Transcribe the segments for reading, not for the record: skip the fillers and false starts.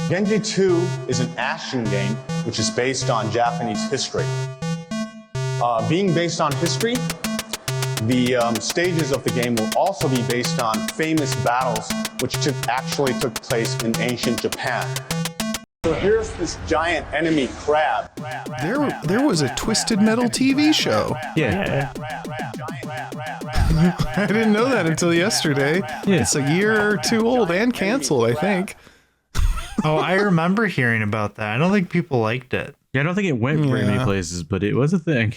Genji 2 is an action game which is based on Japanese history. Being based on history, the stages of the game will also be based on famous battles which actually took place in ancient Japan. So here's this giant enemy crab. There was a Twisted Metal TV show. Yeah. I didn't know that until yesterday. Yeah. It's a year or two old and canceled, I think. Oh, I remember hearing about that. I don't think people liked it. Yeah, I don't think it went very many places, but it was a thing.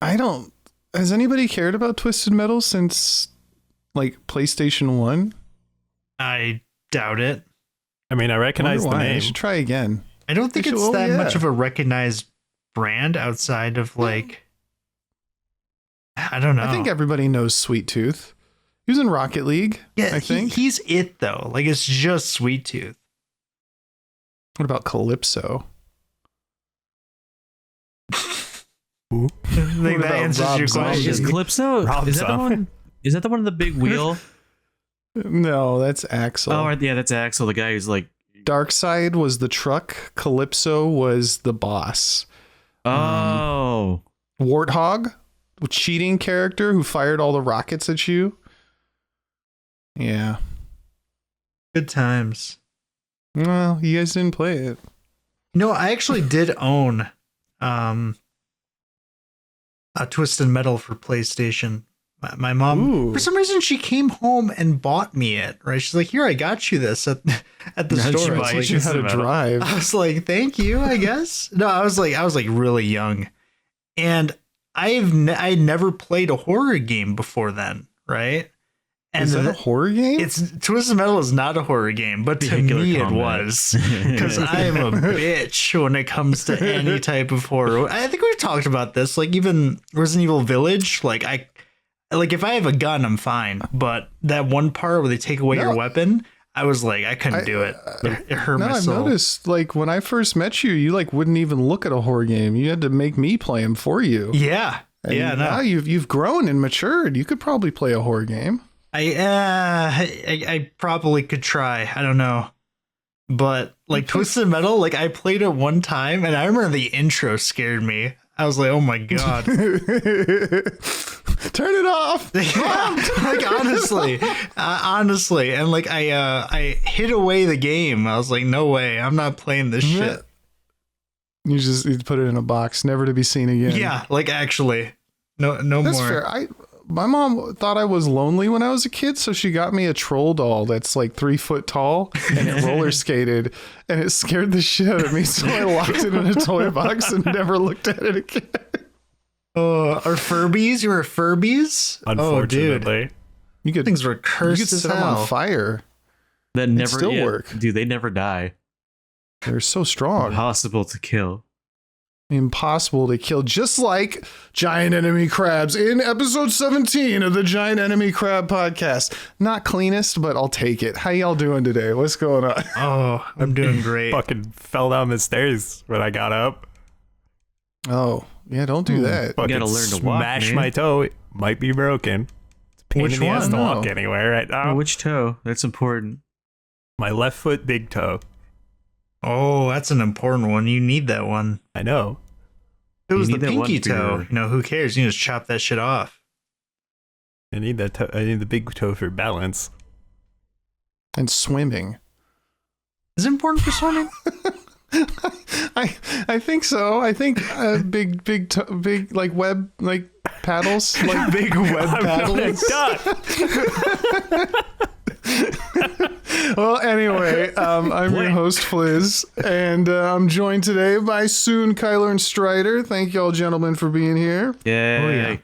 Has anybody cared about Twisted Metal since, like, PlayStation 1? I doubt it. I mean, I recognize the name. I should try again. I don't think it's that much of a recognized brand outside of, like, I don't know. I think everybody knows Sweet Tooth. He was in Rocket League, I think. He's it, though. Like, it's just Sweet Tooth. What about Calypso? I think that answers your question. Is Calypso? Is that the one? Is that the one with the big wheel? No, that's Axel. Oh, yeah, that's Axel, the guy who's like. Darkseid was the truck. Calypso was the boss. Oh. Warthog, the cheating character who fired all the rockets at you. Yeah. Good times. Well, you guys didn't play it. No, I actually did own a Twisted Metal for PlayStation. My mom, for some reason, she came home and bought me it. Right? She's like, "Here, I got you this at the store." I teach you how to drive. I was like, "Thank you, I guess." No, I was like really young, and I'd never played a horror game before then, right? And is that a horror game? It's Twisted Metal is not a horror game, but to me it was, because I am a bitch when it comes to any type of horror. I think we've talked about this, like even Resident Evil Village. Like if I have a gun, I'm fine, but that one part where they take away your weapon, I was like, I couldn't do it. It hurt my soul. I've noticed, like when I first met you, you like wouldn't even look at a horror game. You had to make me play them for you. Yeah, and now you've grown and matured. You could probably play a horror game. I probably could try. I don't know. But like Twisted Metal, like I played it one time and I remember the intro scared me. I was like, oh my God. Turn it off. Like honestly. And like I hid away the game. I was like, no way. I'm not playing this shit. You put it in a box, never to be seen again. Yeah, like actually. No That's more. Fair. My mom thought I was lonely when I was a kid, so she got me a troll doll that's like 3 foot tall and it roller skated, and it scared the shit out of me. So I locked it in a toy box and never looked at it again. Are Furbies? You were Furbies? Unfortunately, oh, dude. Things were cursed. You could set them on fire. That never still work, dude. They never die. They're so strong. Impossible to kill. Impossible to kill, just like giant enemy crabs in episode 17 of the Giant Enemy Crab podcast. Not cleanest, but I'll take it. How y'all doing today? What's going on? Oh, I'm doing great. Fucking fell down the stairs when I got up. Oh, yeah, don't do that. You gotta learn to walk, smash man. my toe. It might be broken. It's a pain in the ass to walk anywhere right now. Oh, which toe? That's important. My left foot, big toe. Oh, that's an important one. You need that one. I know. If it was the pinky toe, who cares? You just chop that shit off. I need that toe. I need the big toe for balance. And swimming. Is it important for swimming? I think so. I think big like web like paddles, like big web paddles. Well, anyway, I'm your host, Fliz, and I'm joined today by Soon, Kyler, and Strider. Thank y'all, gentlemen, for being here. Yeah. Oh, yeah.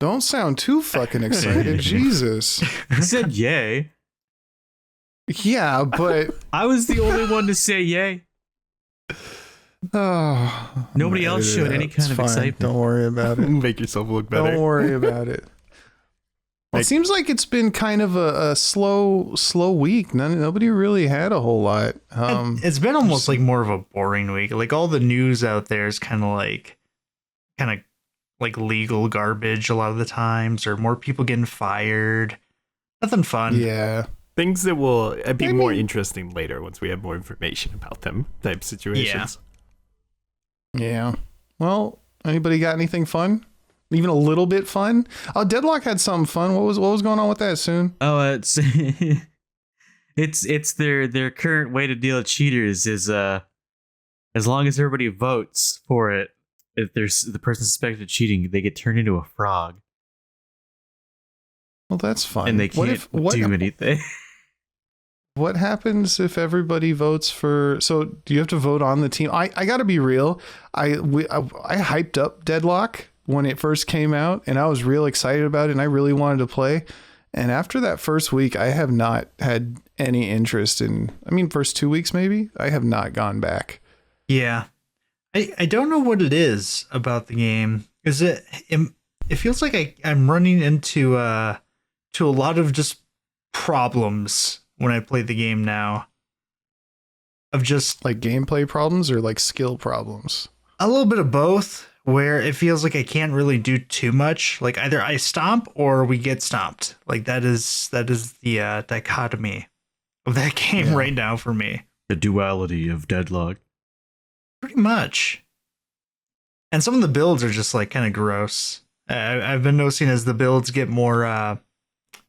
Don't sound too fucking excited. Jesus. He said yay. Yeah, but... I was the only one to say yay. Oh, nobody else showed any kind of excitement. Don't worry about it. Make yourself look better. Don't worry about it. It seems like it's been kind of a slow week. Nobody really had a whole lot. It's been almost like more of a boring week. Like all the news out there is kind of like legal garbage a lot of the times, or more people getting fired. Nothing fun. Yeah. things that will be more interesting later once we have more information about them type situations. Yeah. Well, anybody got anything fun? Even a little bit fun? Oh, Deadlock had something fun. What was going on with that soon? Oh, it's it's their current way to deal with cheaters is as long as everybody votes for it, if there's the person suspected of cheating, they get turned into a frog. Well, that's fun. And they can't do anything. What happens if everybody votes for? So do you have to vote on the team? I got to be real. I hyped up Deadlock when it first came out, and I was real excited about it, and I really wanted to play. And after that first week, I have not had any interest in. I mean, first 2 weeks maybe. I have not gone back. Yeah, I don't know what it is about the game. Is it? It feels like I'm running into to a lot of just problems when I play the game now. Of just like gameplay problems or like skill problems. A little bit of both, where it feels like I can't really do too much. Like either I stomp or we get stomped. Like that is the dichotomy of that game right now for me. The duality of Deadlock. Pretty much. And some of the builds are just like kind of gross. I've been noticing as the builds get more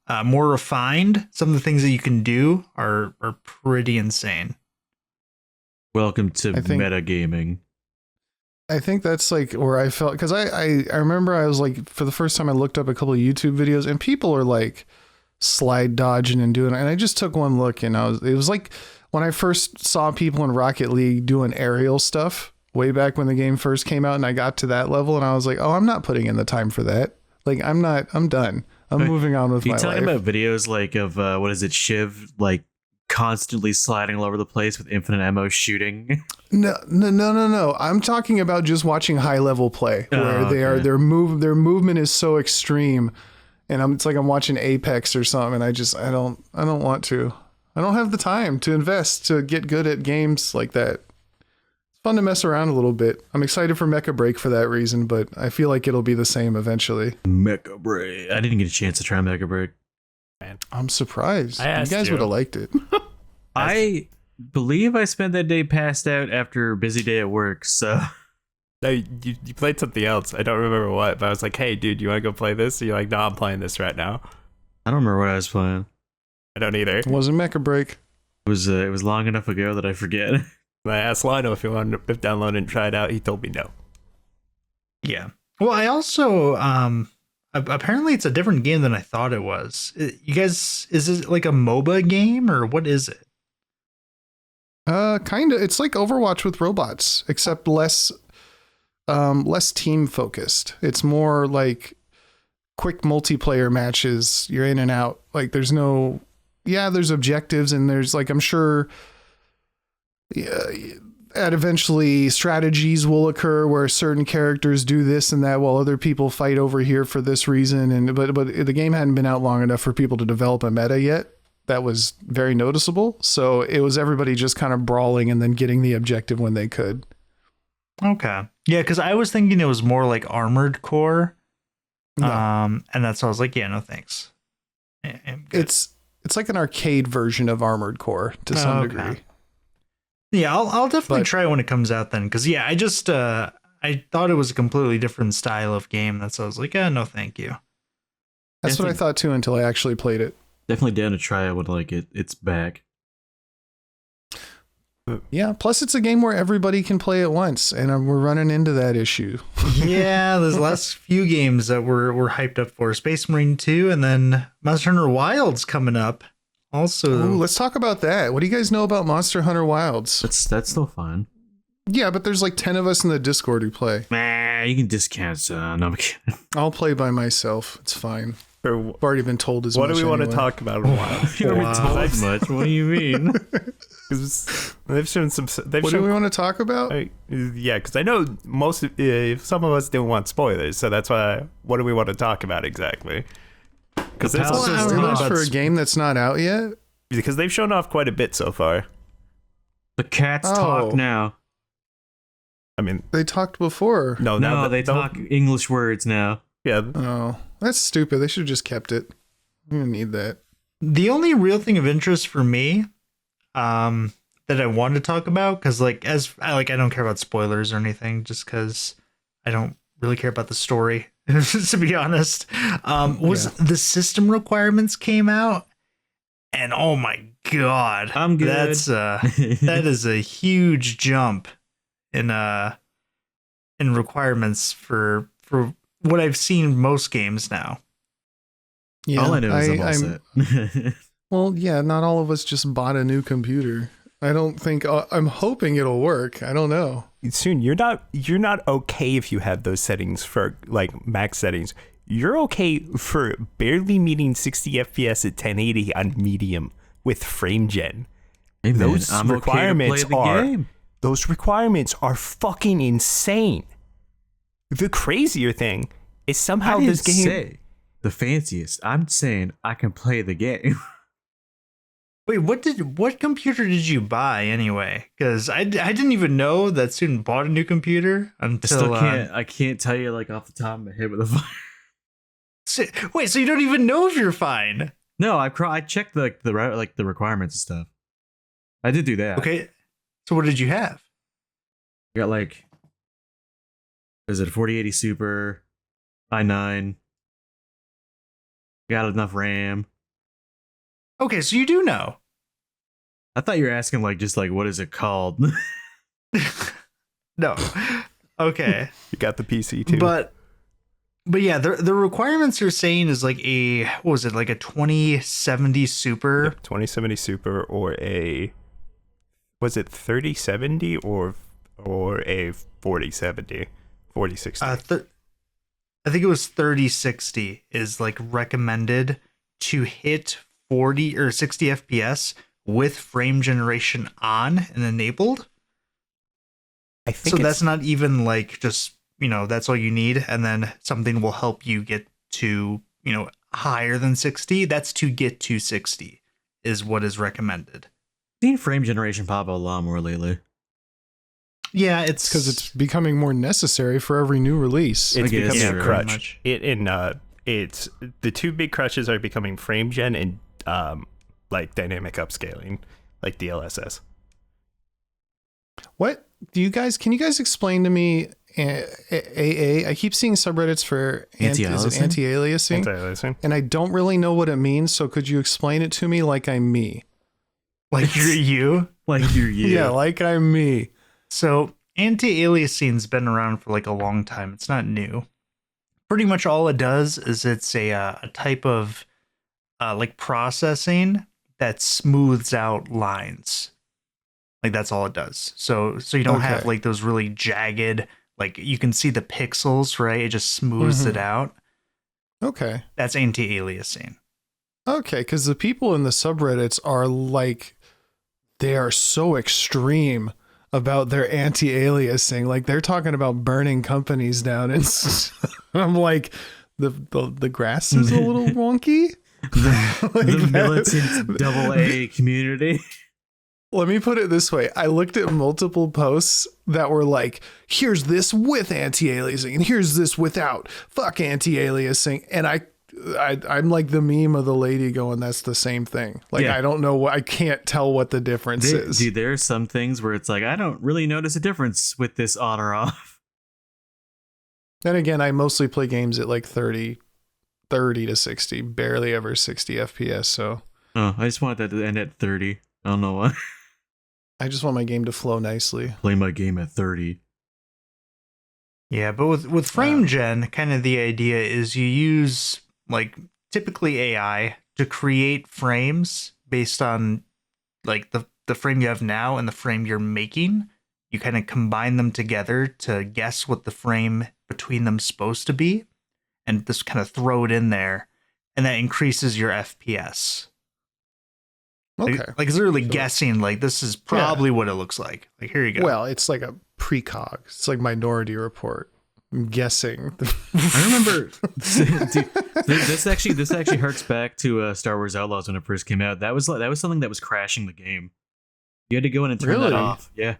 refined, some of the things that you can do are pretty insane. Welcome to metagaming. I think that's like where I felt, because I remember I was like, for the first time I looked up a couple of YouTube videos and people are like slide dodging and doing it. And I just took one look and it was like when I first saw people in Rocket League doing aerial stuff way back when the game first came out, and I got to that level and I was like, oh, I'm not putting in the time for that. Like I'm done. I'm moving on with my life. Are you talking about videos like of, what is it, Shiv, like constantly sliding all over the place with infinite ammo shooting? No. I'm talking about just watching high level play where their movement is so extreme, and it's like I'm watching Apex or something, and I don't want to. I don't have the time to invest to get good at games like that. It's fun to mess around a little bit. I'm excited for Mecha Break for that reason, but I feel like it'll be the same eventually. Mecha Break. I didn't get a chance to try Mecha Break. Man, I'm surprised. You guys would have liked it. I believe I spent that day passed out after a busy day at work, so... No, you played something else. I don't remember what, but I was like, hey, dude, you want to go play this? And you're like, no, I'm playing this right now. I don't remember what I was playing. I don't either. It wasn't Mecha Break. It was long enough ago that I forget. I asked Lionel if he wanted to download it and try it out. He told me no. Yeah. Well, I also... apparently it's a different game than I thought it was. You guys, is it like a MOBA game or what is it? Kind of. It's like Overwatch with robots, except less team focused. It's more like quick multiplayer matches. You're in and out. Like there's objectives and there's like, I'm sure eventually strategies will occur where certain characters do this and that while other people fight over here for this reason. But the game hadn't been out long enough for people to develop a meta yet. That was very noticeable. So it was everybody just kind of brawling and then getting the objective when they could. Okay. Yeah, because I was thinking it was more like Armored Core. No. And that's why I was like, yeah, no thanks. It's like an arcade version of Armored Core to some degree. Yeah, I'll definitely try it when it comes out then. Because yeah, I just I thought it was a completely different style of game. That's why I was like, yeah, no thank you. That's what I thought too until I actually played it. Definitely down to try it when it's back. Yeah, plus it's a game where everybody can play at once, and we're running into that issue. Yeah, there's the last few games that we're hyped up for. Space Marine 2, and then Monster Hunter Wilds coming up. Also, ooh, let's talk about that. What do you guys know about Monster Hunter Wilds? That's still fun. Yeah, but there's like 10 of us in the Discord who play. Nah, you can discount. No, I'm kidding. I'll play by myself. It's fine. I've already been told as much. What do we want to talk about? You don't been told much. What do you mean? They've shown some. What do we want to talk about? Yeah, because I know some of us didn't want spoilers, so that's why. What do we want to talk about exactly? Because there's spoilers for a game that's not out yet. Because they've shown off quite a bit so far. The cats talk now. I mean, they talked before. No, they talk English words now. Yeah. Oh, that's stupid. They should have just kept it. We don't need that. The only real thing of interest for me, that I wanted to talk about, because I don't care about spoilers or anything, just because I don't really care about the story, to be honest. Was the system requirements came out, and oh my god, I'm good. That is a huge jump in requirements for what I've seen most games now. Yeah, all I know is I'm all set. Well, yeah, not all of us just bought a new computer. I don't think I'm hoping it'll work. I don't know. Soon, you're not okay if you have those settings for like max settings. You're okay for barely meeting 60 FPS at 1080 on medium with frame gen. Hey, man, those I'm requirements okay to play the game. Those requirements are fucking insane. The crazier thing is somehow I didn't this game say the fanciest. I'm saying I can play the game. Wait, what computer did you buy anyway? Because I didn't even know that student bought a new computer until I can't tell you like off the top of my head with a fire. Wait, so you don't even know if you're fine? No, I checked the requirements and stuff. I did do that. Okay, so what did you have? I got like, is it a 4080 Super, i9? Got enough RAM. Okay, so you do know. I thought you were asking like just like what is it called? No. Okay. you got the PC too. But yeah, the requirements you're saying is like what was it, like a 2070 Super? Yep, 2070 Super or was it 3070 or a 4070, 4060? I think it was 3060 is like recommended to hit 40 or 60 FPS with frame generation on and enabled. I think so. That's not even like just, that's all you need. And then something will help you get to, higher than 60. That's to get to 60 is what is recommended. I've seen frame generation pop up a lot more lately. Yeah, it's because it's becoming more necessary for every new release. It's becoming a very crutch. It's the two big crutches are becoming frame gen and like dynamic upscaling, like DLSS. What can you guys explain to me? AA. I keep seeing subreddits for anti-aliasing, and I don't really know what it means. So could you explain it to me like I'm me? Like you're you? Like you're you. Yeah, like I'm me. So anti-aliasing's been around for like a long time. It's not new. Pretty much all it does is it's a type of like processing that smooths out lines. Like that's all it does. So you don't have like those really jagged, like you can see the pixels, right? It just smooths it out. Okay. That's anti-aliasing. Okay, because the people in the subreddits are like, they are so extreme about their anti-aliasing. Like they're talking about burning companies down, and I'm like, the grass is a little wonky. The militant AA community. Let me put it this way. I looked at multiple posts that were like, here's this with anti-aliasing and here's this without. Fuck anti-aliasing. And I'm like the meme of the lady going, that's the same thing. Like, yeah. I don't know. I can't tell what the difference is. Dude, there are some things where it's like, I don't really notice a difference with this on or off. Then again, I mostly play games at like 30 to 60, barely ever 60 FPS. So I just want that to end at 30. I don't know why. I just want my game to flow nicely. Play my game at 30. Yeah, but with frame gen, kind of the idea is you use like typically AI to create frames based on like the frame you have now and the frame you're making. You kind of combine them together to guess what the frame between them's supposed to be, and just kind of throw it in there, and that increases your FPS. Okay. Like it's literally guessing, like this is probably what it looks like. Like here you go. Well, it's like a precog. It's like Minority Report. I'm guessing. I remember dude, this actually harks back to Star Wars Outlaws when it first came out. That was something that was crashing the game. You had to go in and turn that off. Yeah.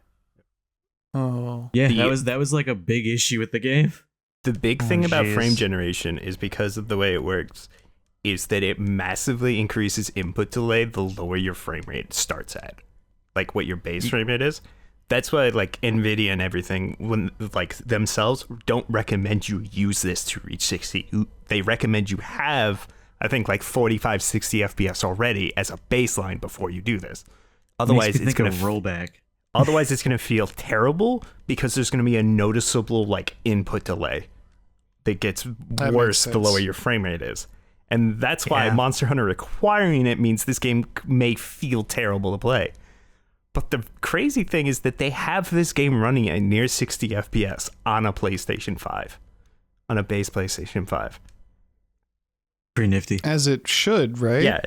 Oh. Yeah, that was like a big issue with the game. The big thing about frame generation is because of the way it works. is that it massively increases input delay the lower your frame rate starts at, like what your base frame rate is. That's why like Nvidia and everything, when like themselves don't recommend you use this to reach 60. They recommend you have, I think, like 45, 60 FPS already as a baseline before you do this. Otherwise, it's going to roll back. Otherwise, it's going to feel terrible because there's going to be a noticeable like input delay that gets worse the lower your frame rate is. And that's why Monster Hunter requiring it means this game may feel terrible to play. But the crazy thing is that they have this game running at near 60 FPS on a PlayStation 5, on a base PlayStation 5. Pretty nifty. As it should, right? Yeah.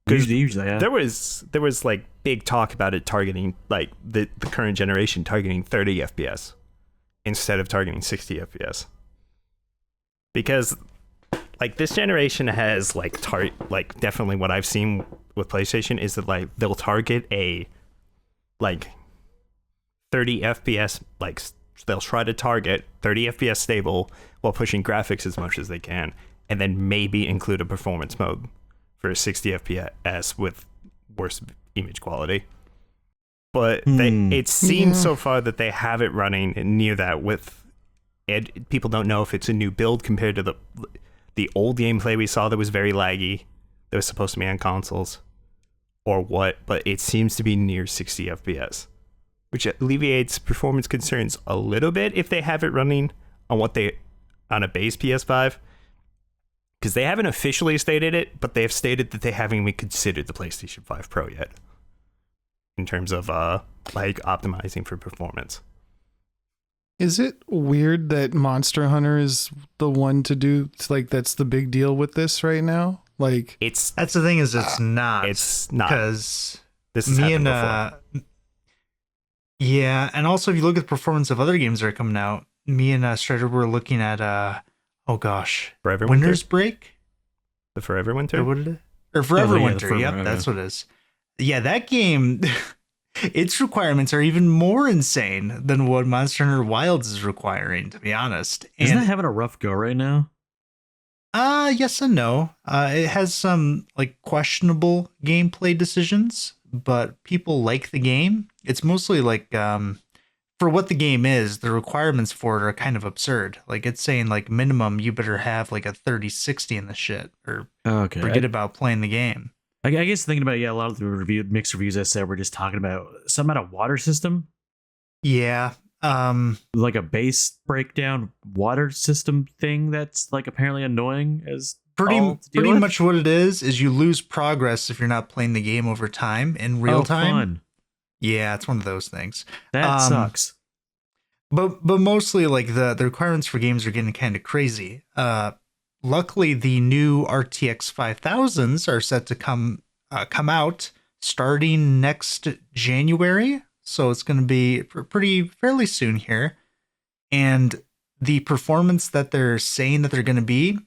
Usually, yeah. There was like big talk about it targeting like the current generation targeting 30 FPS instead of targeting 60 FPS. Because like this generation has like definitely what I've seen with PlayStation is that like they'll target a like 30 FPS, like they'll try to target 30 FPS stable while pushing graphics as much as they can, and then maybe include a performance mode for 60 FPS with worse image quality. But it seems so far that they have it running near that with it. People don't know if it's a new build compared to the old gameplay we saw that was very laggy, that was supposed to be on consoles, or what, but it seems to be near 60 FPS, which alleviates performance concerns a little bit if they have it running on a base PS5, because they haven't officially stated it, but they have stated that they haven't even considered the PlayStation 5 Pro yet in terms of like optimizing for performance. Is it weird that Monster Hunter is the one to do, like, that's the big deal with this right now? Like, that's the thing, is it's not because this is happened before. Yeah, and also if you look at the performance of other games that are coming out, me and Strider were looking at Forever Winter's Break, the Forever Winter, or Forever Winter. Yep, that's what it is. Yeah, that game. Its requirements are even more insane than what Monster Hunter Wilds is requiring, to be honest. Isn't it having a rough go right now? Yes and no. It has some like questionable gameplay decisions, but people like the game. It's mostly like for what the game is, the requirements for it are kind of absurd. Like it's saying like minimum you better have like a 3060 in the shit, or forget about playing the game. I guess thinking about a lot of the mixed reviews I said were just talking about some kind of water system. Yeah. Like a base breakdown water system thing that's like apparently annoying as pretty much what it is you lose progress if you're not playing the game over time in real time. Fun. Yeah, it's one of those things. That sucks. But mostly like the requirements for games are getting kind of crazy. Luckily, the new RTX 5000s are set to come out starting next January. So it's going to be fairly soon here. And the performance that they're saying that they're going to be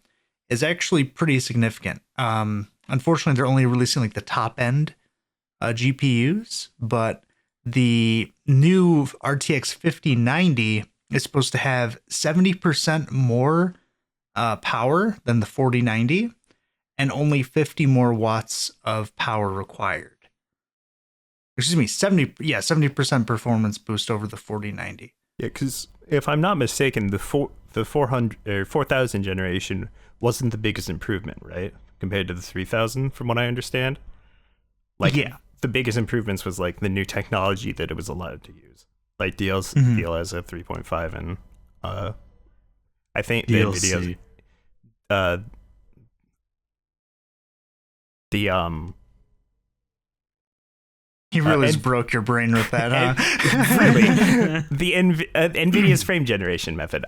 is actually pretty significant. Unfortunately, they're only releasing like the top end GPUs, but the new RTX 5090 is supposed to have 70% more power than the 4090 and only 50 more watts of power required. Excuse me, 70% performance boost over the 4090. Yeah, because if I'm not mistaken, the 4000 generation wasn't the biggest improvement, right? Compared to the 3000, from what I understand. Like, yeah, the biggest improvements was like the new technology that it was allowed to use, like DLS of 3.5 and I think DLC. He really broke your brain with that, huh? Really, the NVIDIA's frame generation method.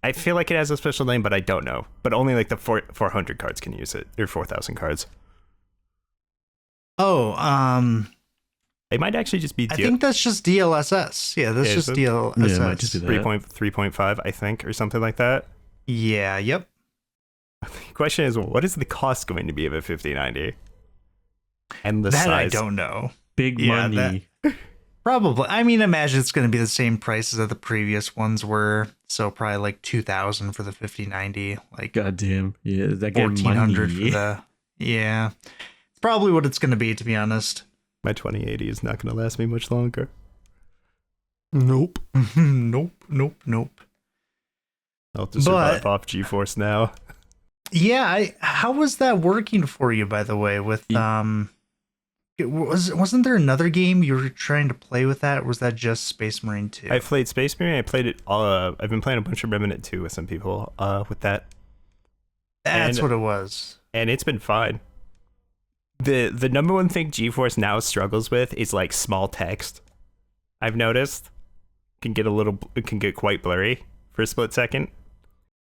I feel like it has a special name, but I don't know. But only like the 400 cards can use it, or 4000 cards. Oh, it might actually just be. I think that's just DLSS. Yeah, that's just DLSS. Yeah, it might just be that. 3.5, I think, or something like that. Yeah. Yep. The question is, what is the cost going to be of a 5090? And the that size. I don't know. Big money. Probably. I mean, imagine it's going to be the same prices that the previous ones were. So probably like 2,000 for the 5090, like Goddamn. Yeah, that game 1,400 money. for the. Yeah, it's probably what it's going to be, to be honest. My 2080 is not going to last me much longer. Nope. Nope. I'll have to survive off GeForce Now. Yeah, how was that working for you, by the way? With wasn't there another game you were trying to play with that? Or was that just Space Marine 2? I played Space Marine. I played it all. I've been playing a bunch of Remnant 2 with some people with that. That's what it was. And it's been fine. The number one thing GeForce Now struggles with is like small text. I've noticed it can get quite blurry for a split second,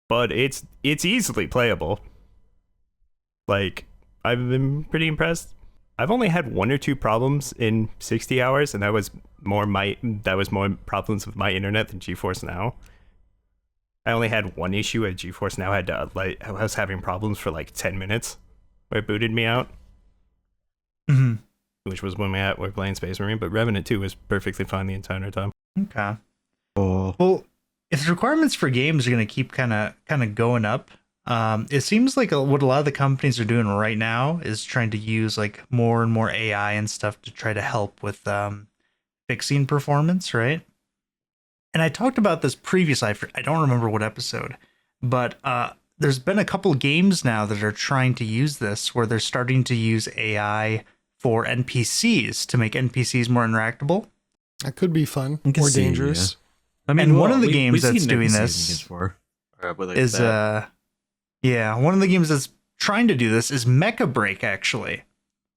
but it's easily playable. Like, I've been pretty impressed. I've only had 1 or 2 problems in 60 hours, and that was more problems with my internet than GeForce Now. I only had one issue at GeForce Now. I was having problems for like 10 minutes where it booted me out. Mm-hmm. Which was when we were playing Space Marine, but Revenant 2 was perfectly fine the entire time. Okay. Well, if the requirements for games are going to keep kind of going up, it seems like what a lot of the companies are doing right now is trying to use like more and more AI and stuff to try to help with fixing performance, right? And I talked about this previously. I don't remember what episode, but there's been a couple games now that are trying to use this, where they're starting to use AI for NPCs to make NPCs more interactable. That could be fun I can or see, dangerous. I mean, And one of the games that's doing this this one of the games that's trying to do this is Mecha Break, actually.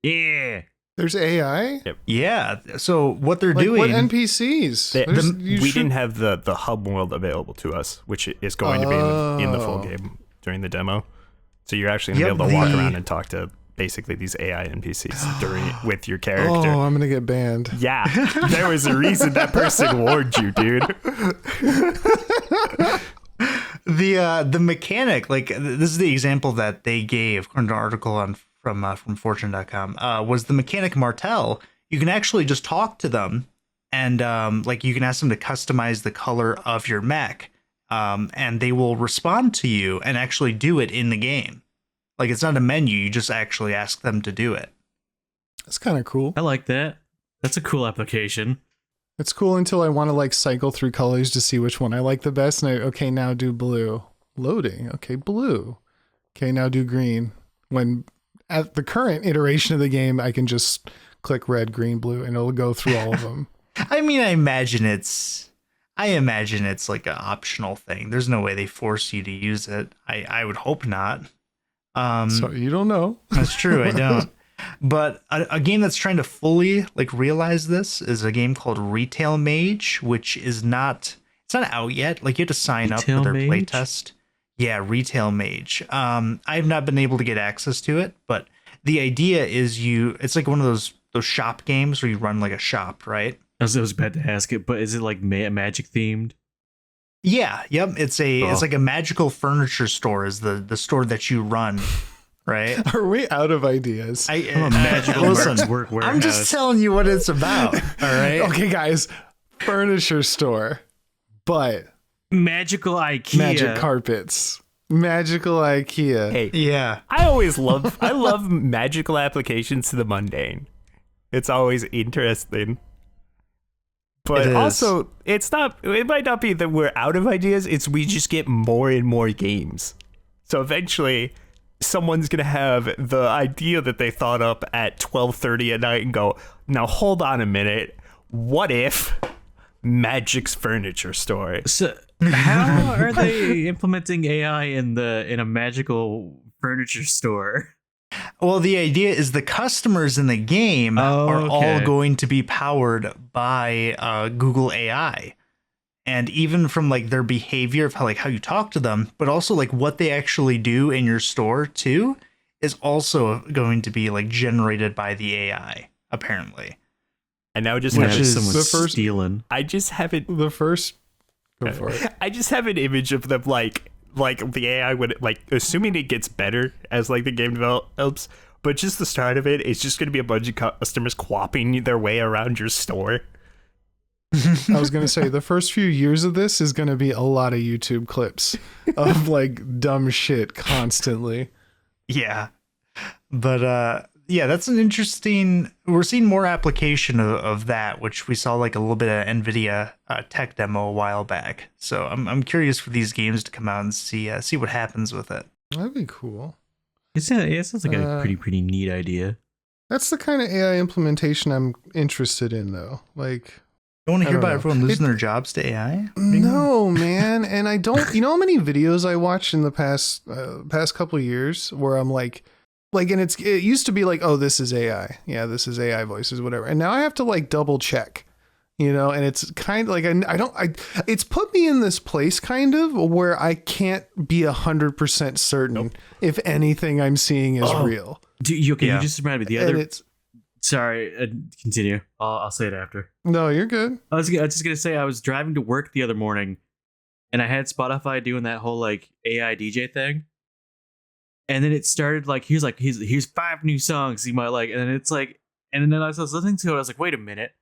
yeah. There's AI? Yep. Yeah. So what they're Like doing, what NPCs? We didn't have the hub world available to us, which is going to be in the full game during the demo. So you're actually going to be able to walk around and talk to basically these AI NPCs with your character. Oh, I'm gonna get banned. Yeah, there was a reason that person warned you, dude. the mechanic, like this is the example that they gave according to an article from Fortune.com, was the mechanic Martel. You can actually just talk to them, and like you can ask them to customize the color of your mech, and they will respond to you and actually do it in the game. Like, it's not a menu, you just actually ask them to do it. That's kind of cool. I like that. That's a cool application. It's cool until I want to like cycle through colors to see which one I like the best. And okay, now do blue. Loading. Okay, blue. Okay, now do green. When at the current iteration of the game, I can just click red, green, blue, and it'll go through all of them. I mean, I imagine it's like an optional thing. There's no way they force you to use it. I would hope not. So you don't know. That's true. I don't. But a game that's trying to fully like realize this is a game called Retail Mage, which it's not out yet. Like, you have to sign up for their playtest. Yeah, Retail Mage. I've not been able to get access to it, but the idea is it's like one of those shop games where you run like a shop, right? I was about to ask it, but is it like magic themed? Yeah, yep. It's like a magical furniture store is the store that you run, right? Are we out of ideas? I'm a magical warehouse. I'm just telling you what it's about. All right. Okay, guys. Furniture store, but magical IKEA. Magic carpets. Magical IKEA. Hey, yeah. I love magical applications to the mundane. It's always interesting. But also, it might not be that we're out of ideas, it's we just get more and more games. So eventually, someone's going to have the idea that they thought up at 12:30 at night and go, now hold on a minute, what if Magic's Furniture Store? So how are they implementing AI in a magical furniture store? Well, the idea is the customers in the game are all going to be powered by Google AI. And even from like their behavior of how you talk to them, but also like what they actually do in your store too, is also going to be like generated by the AI, apparently. And now just stealing. I just have it. The first. Go for it. I just have an image of them like the AI would, like, assuming it gets better as like the game develops, but just the start of it's just going to be a bunch of customers quapping their way around your store. I was going to say the first few years of this is going to be a lot of YouTube clips of like dumb shit constantly. Yeah. But yeah, that's an interesting, we're seeing more application of that, which we saw like a little bit of NVIDIA tech demo a while back. So I'm curious for these games to come out and see what happens with it. That'd be cool. It sounds like a pretty neat idea. That's the kind of AI implementation I'm interested in, though. Like, You want to hear about know. everyone losing their jobs to AI? no, man. And I don't, you know how many videos I watched in the past couple of years where I'm like, and it used to be like, oh, this is AI. Yeah, this is AI voices, whatever. And now I have to like double check, and it's kind of like, it's put me in this place kind of where I can't be 100% certain if anything I'm seeing is real. You just reminded me the other. Sorry, continue. I'll say it after. No, you're good. I was just gonna say I was driving to work the other morning, and I had Spotify doing that whole like AI DJ thing, and then it started like here's 5 new songs you might like, and then it's like, and then I was listening to it, I was like, wait a minute,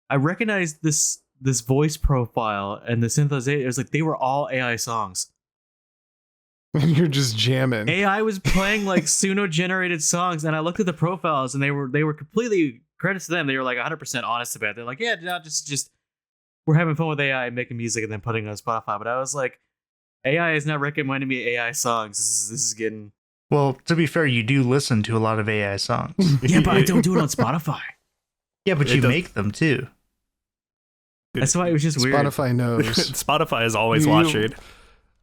I recognized this voice profile and the synthesization. It was like they were all AI songs. And you're just jamming. AI was playing like Suno generated songs, and I looked at the profiles, and they were completely, credits to them. They were like 100% honest about it. They're like, yeah, no, just we're having fun with AI, making music, and then putting it on Spotify. But I was like, AI is not recommending me AI songs. This is getting. Well, to be fair, you do listen to a lot of AI songs. Yeah, but I don't do it on Spotify. Yeah, but you make them too. That's why it was just weird. Spotify knows. Spotify is always watching.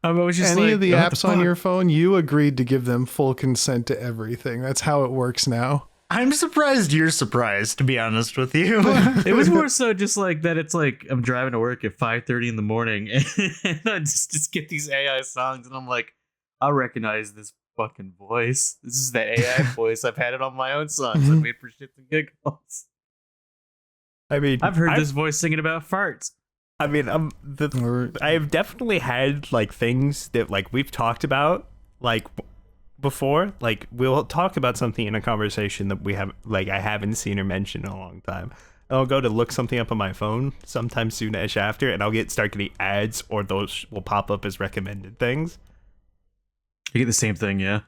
I was just Any like, of the what apps the on fuck? your phone, you agreed to give them full consent to everything. That's how it works now. I'm surprised you're surprised, to be honest with you. It was more so just like that. It's like I'm driving to work at 5:30 in the morning, and I just get these AI songs, and I'm like, I recognize this fucking voice. This is the AI voice. I've had it on my own songs. I made for shits and giggles. I mean, I've heard this voice singing about farts. I mean, I've definitely had like things that like we've talked about like before. Like we'll talk about something in a conversation that we have like I haven't seen or mentioned in a long time. And I'll go to look something up on my phone sometime soonish after, and I'll start getting ads, or those will pop up as recommended things. You get the same thing, yeah.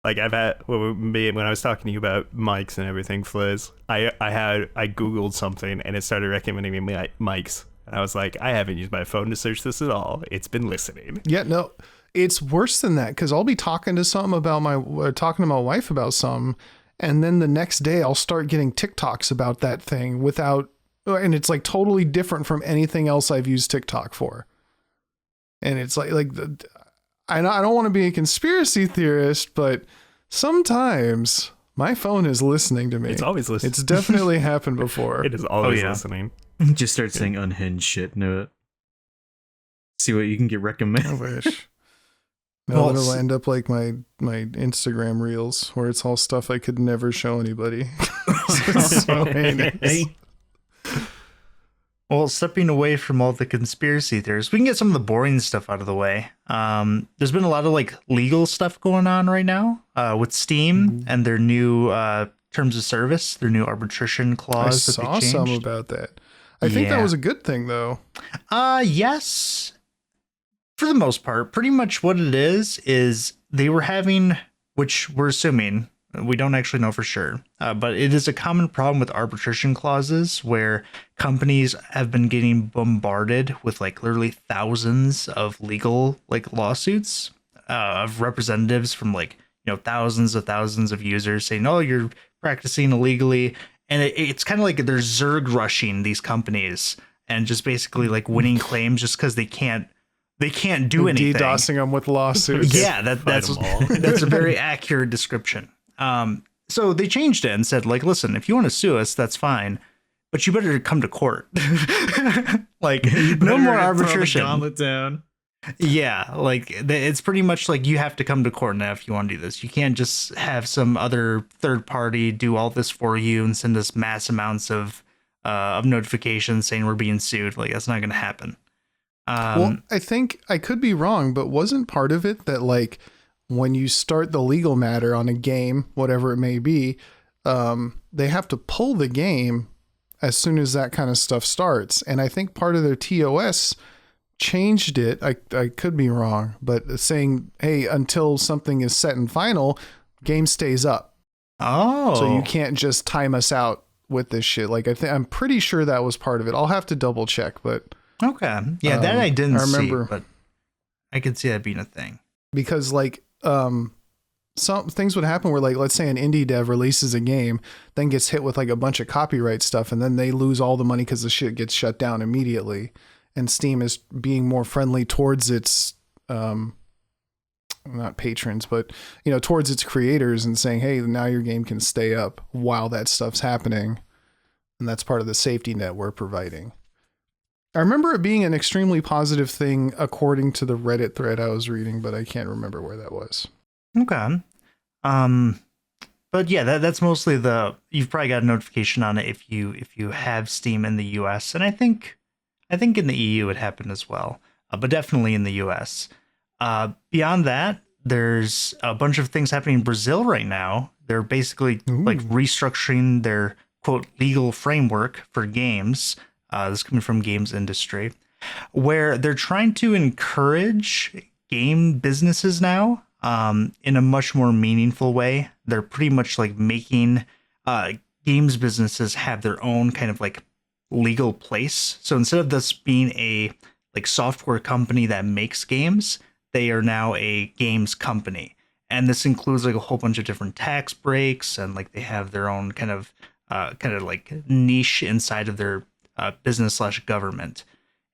Like I've had when I was talking to you about mics and everything, Fliz, I Googled something and it started recommending me mics. And I was like, I haven't used my phone to search this at all. It's been listening. Yeah, no, it's worse than that because I'll be talking to something about talking to my wife about something, and then the next day I'll start getting TikToks about that thing and it's like totally different from anything else I've used TikTok for. And it's like I don't want to be a conspiracy theorist, but sometimes my phone is listening to me. It's always listening. It's definitely happened before. It is always listening. Just start saying unhinged shit. Know it. See what you can get I recommended. wish. No, it'll end up like my Instagram reels where it's all stuff I could never show anybody. It's so heinous. Well, stepping away from all the conspiracy theories, we can get some of the boring stuff out of the way. There's been a lot of like legal stuff going on right now with Steam and their new terms of service, their new arbitration clause. I saw some about that. I think that was a good thing, though. Yes. For the most part, pretty much what it is they were having, which we're assuming, we don't actually know for sure, but it is a common problem with arbitration clauses where companies have been getting bombarded with like literally thousands of legal like lawsuits of representatives from like, thousands of users saying, oh, you're practicing illegally. And it's kind of like they're Zerg rushing these companies and just basically like winning claims just because they can't do anything. DDoSing them with lawsuits. Yeah, that's a very accurate description. So they changed it and said, like, listen, if you want to sue us, that's fine, but you better come to court. Like, no more arbitration. Gauntlet down. Yeah, like it's pretty much like you have to come to court now if you want to do this. You can't just have some other third party do all this for you and send us mass amounts of notifications saying we're being sued. Like, that's not going to happen. Well, I think I could be wrong, but wasn't part of it that like when you start the legal matter on a game, whatever it may be, they have to pull the game as soon as that kind of stuff starts. And I think part of their TOS changed it. I could be wrong, but saying, hey, until something is set and final, game stays up. Oh. So you can't just time us out with this shit. Like I'm pretty sure that was part of it. I'll have to double check, but okay. Yeah, that I didn't remember, see, but I could see that being a thing. Because like some things would happen where, like, let's say an indie dev releases a game, then gets hit with like a bunch of copyright stuff, and then they lose all the money because the shit gets shut down immediately. And Steam is being more friendly towards its not patrons, but towards its creators, and saying, hey, now your game can stay up while that stuff's happening. And that's part of the safety net we're providing. I remember it being an extremely positive thing according to the Reddit thread I was reading, but I can't remember where that was. Okay. But yeah, that's mostly you've probably got a notification on it if you have Steam in the US, and I think in the EU it happened as well, but definitely in the US. Beyond that, there's a bunch of things happening in Brazil right now. They're basically like restructuring their quote legal framework for games. This is coming from games industry, where they're trying to encourage game businesses now in a much more meaningful way. They're pretty much like making games businesses have their own kind of like legal place. So instead of this being a like software company that makes games, they are now a games company. And this includes like a whole bunch of different tax breaks, and like they have their own kind of like niche inside of their business/government.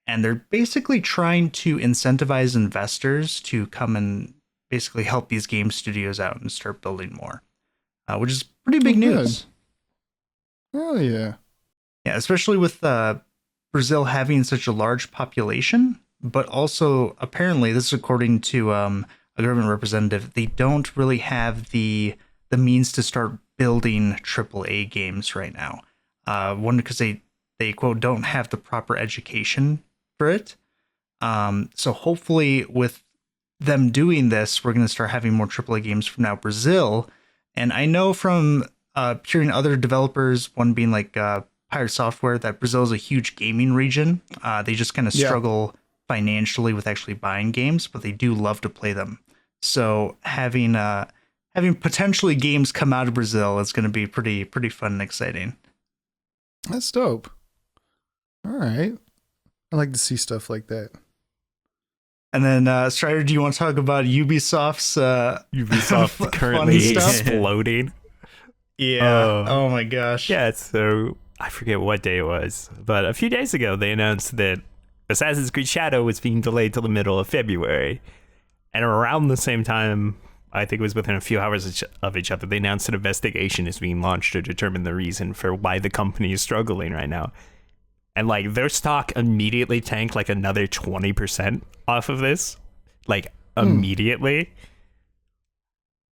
And they're basically trying to incentivize investors to come and basically help these game studios out and start building more, which is pretty big news. Oh yeah. Yeah, especially with Brazil having such a large population, but also apparently, this is according to a government representative, they don't really have the means to start building AAA games right now. One, because they quote don't have the proper education for it. So hopefully with them doing this, we're going to start having more AAA games from now Brazil. And I know from hearing other developers, one being like Pirate Software, that Brazil is a huge gaming region. They just kind of struggle financially with actually buying games, but they do love to play them. So having potentially games come out of Brazil is going to be pretty fun and exciting. That's dope. All right. I like to see stuff like that. And then, Strider, do you want to talk about Ubisoft's Ubisoft currently exploding? Yeah. Oh my gosh. Yeah. So I forget what day it was, but a few days ago they announced that Assassin's Creed Shadow was being delayed till the middle of February, and around the same time, I think it was within a few hours of each other, they announced an investigation is being launched to determine the reason for why the company is struggling right now. And like their stock immediately tanked like another 20% off of this, like immediately.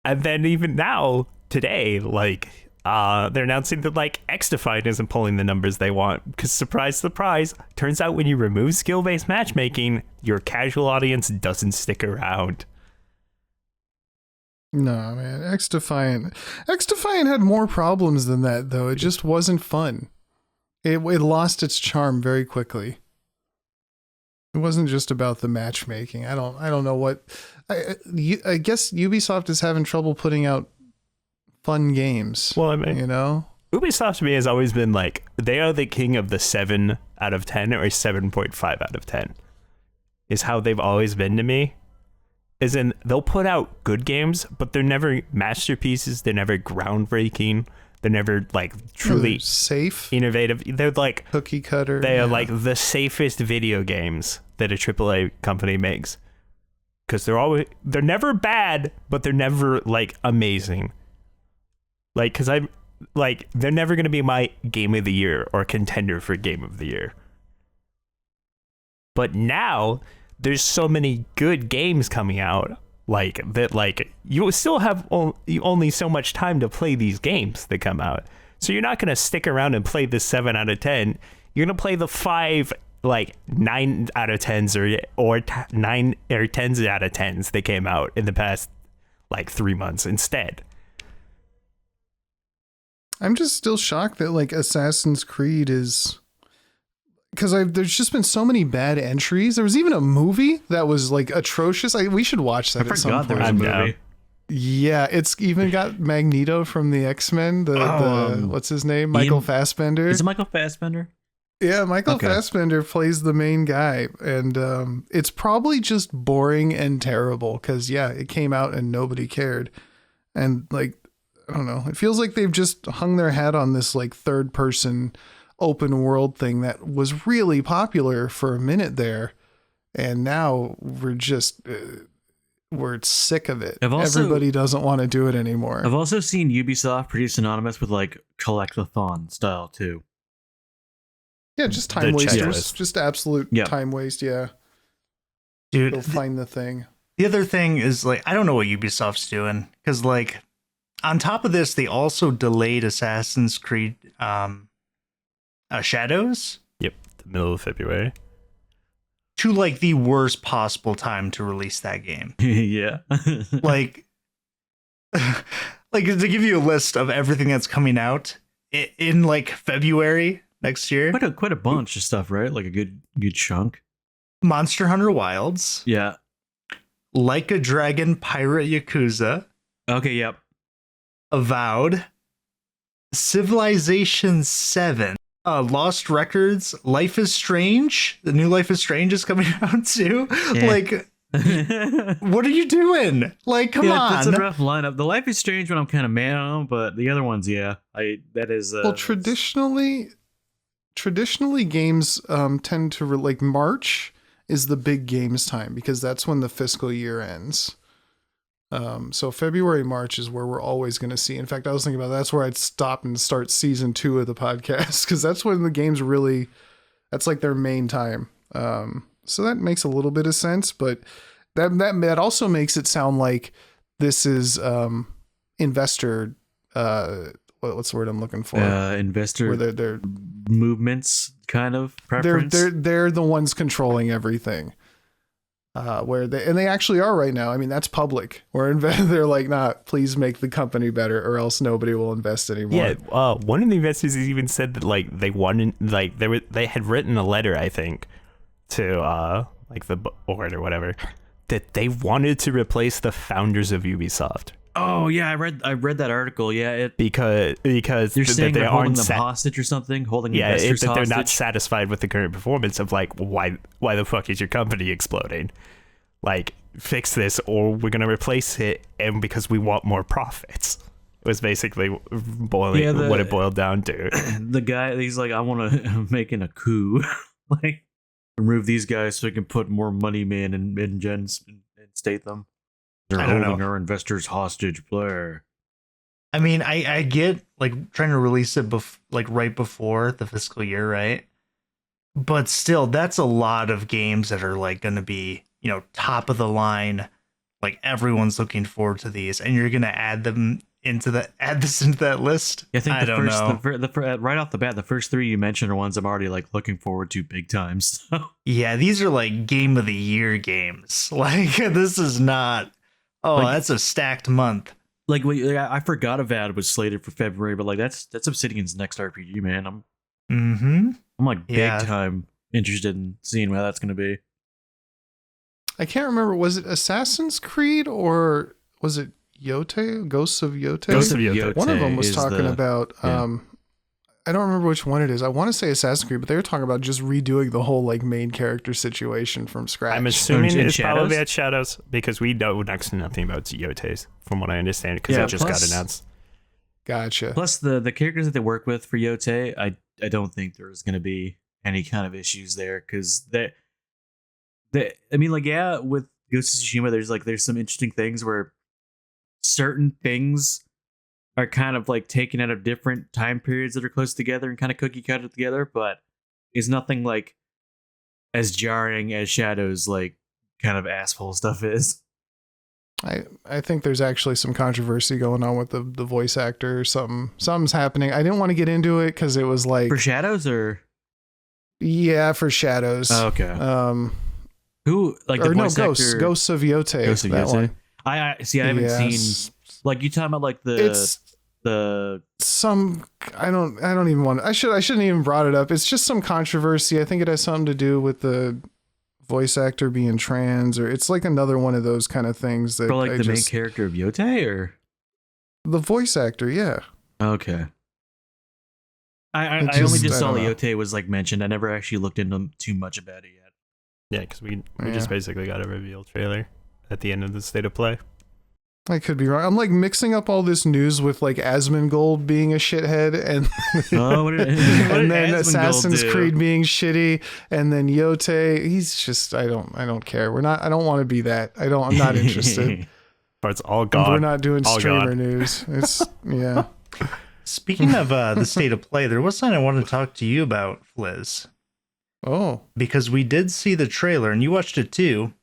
And then even now, today, like they're announcing that like XDefiant isn't pulling the numbers they want, because surprise, surprise, turns out when you remove skill-based matchmaking, your casual audience doesn't stick around. No, man, XDefiant had more problems than that, though. It just wasn't fun. It lost its charm very quickly. It wasn't just about the matchmaking. I don't know what. I guess Ubisoft is having trouble putting out fun games. Well, I mean, Ubisoft to me has always been like, they are the king of the 7 out of 10 or 7.5 out of 10 is how they've always been to me. As in, they'll put out good games, but they're never masterpieces. They're never groundbreaking. They're never like truly safe, innovative. They're like cookie cutter. They are like the safest video games that a AAA company makes, because they're never bad, but they're never like amazing. Like, because I'm like, they're never gonna be my game of the year or contender for game of the year. But now there's so many good games coming out like that, like you still have only so much time to play these games that come out. So you're not going to stick around and play the 7 out of 10. You're going to play the 5, like 9 out of 10s or 9 or 10s out of 10s that came out in the past like 3 months instead. I'm just still shocked that like Assassin's Creed is, because there's just been so many bad entries. There was even a movie that was like atrocious. We should watch that at some forgot there point. was a movie. Yeah, it's even got Magneto from the X-Men. The what's his name? Michael Fassbender. Is it Michael Fassbender? Yeah, Michael Fassbender plays the main guy, and it's probably just boring and terrible because it came out and nobody cared, and like I don't know, it feels like they've just hung their hat on this like third person open world thing that was really popular for a minute there, and now we're just we're sick of it. Everybody doesn't want to do it anymore. I've also seen Ubisoft produce synonymous with like collectathon style too. Yeah, just time wasters. Just absolute time waste, yeah. Dude, go find the thing. The other thing is, like, I don't know what Ubisoft's doing. Because, like, on top of this, they also delayed Assassin's Creed Shadows. Yep, the middle of February. To, like, the worst possible time to release that game. Yeah. like, to give you a list of everything that's coming out in like, February next year. Quite a bunch of stuff, right? Like a good chunk. Monster Hunter Wilds. Yeah. Like a Dragon Pirate Yakuza. Okay, yep. Avowed. Civilization 7. Lost Records. Life is Strange. The new Life is Strange is coming out too. Yeah. Like, what are you doing? Like, come on. That's a rough lineup. The Life is Strange one I'm kind of mad on, but the other ones, that is. Well, traditionally games tend to like March is the big games time because that's when the fiscal year ends. So February, March is where we're always going to see. In fact, I was thinking about that's where I'd stop and start season 2 of the podcast because that's when the games really, that's like their main time. So that makes a little bit of sense, but that also makes it sound like this is investor. What's the word I'm looking for? Investor. Where they're movements kind of preference. They're the ones controlling everything. They actually are right now. I mean, that's public. They're like, nah, please make the company better, or else nobody will invest anymore. Yeah, one of the investors even said that like they wanted, like they had written a letter, I think, to like the board or whatever, that they wanted to replace the founders of Ubisoft. Oh yeah, I read that article. Yeah, because you're saying they're holding them hostage or something, holding investors that hostage. They're not satisfied with the current performance of like why the fuck is your company exploding? Like, fix this or we're gonna replace it, and because we want more profits. It was basically what it boiled down to. The guy, he's like, I want to make a coup, like remove these guys so we can put more money man and gens and state them. They're holding our investors hostage, Blair. I mean, I get like trying to release it like right before the fiscal year, right? But still, that's a lot of games that are like going to be, top of the line. Like everyone's looking forward to these, and you're going to add this into that list. I think right off the bat, the first 3 you mentioned are ones I'm already like looking forward to big time. So. Yeah, these are like game of the year games. Like this is not. Oh, like, that's a stacked month. Like I forgot Avowed was slated for February, but like that's Obsidian's next RPG, man. I'm like big time interested in seeing how that's gonna be. I can't remember. Was it Assassin's Creed or was it Yote? Ghosts of Yote? Ghosts of Yote. One of them was talking about. I don't remember which one it is. I want to say Assassin's Creed, but they were talking about just redoing the whole like main character situation from scratch. I'm assuming it's probably at Shadows because we know next to nothing about Yotes, from what I understand, because it just got announced. Gotcha. Plus the characters that they work with for Yote, I don't think there's going to be any kind of issues there because I mean, like, yeah, with Ghost of Tsushima, there's some interesting things where certain things are kind of like taken out of different time periods that are close together and kind of cookie cutter together, but it's nothing like as jarring as Shadows like kind of asshole stuff is. I think there's actually some controversy going on with the voice actor or something. Something's happening. I didn't want to get into it because it was like for Shadows or for Shadows. Oh, okay. Who like the voice actor? Ghosts of Yote. Ghosts of Yote. I haven't seen like you talking about like the I don't even want. I shouldn't even brought it up. It's just some controversy. I think it has something to do with the voice actor being trans, or it's like another one of those kind of things that for like main character of Yotei, or the voice actor. Yeah. Okay. I only just saw Yotei was like mentioned. I never actually looked into too much about it yet. Yeah, because we just basically got a reveal trailer at the end of the State of Play. I could be wrong. I'm like mixing up all this news with like Asmongold being a shithead, and and then Assassin's Creed being shitty, and then Yotei. He's just I don't care. I don't want to be that. I'm not interested. But it's all gone. We're not doing streamer news. It's yeah. Speaking of the State of Play, there was something I wanted to talk to you about, Fliz. Oh, because we did see the trailer, and you watched it too.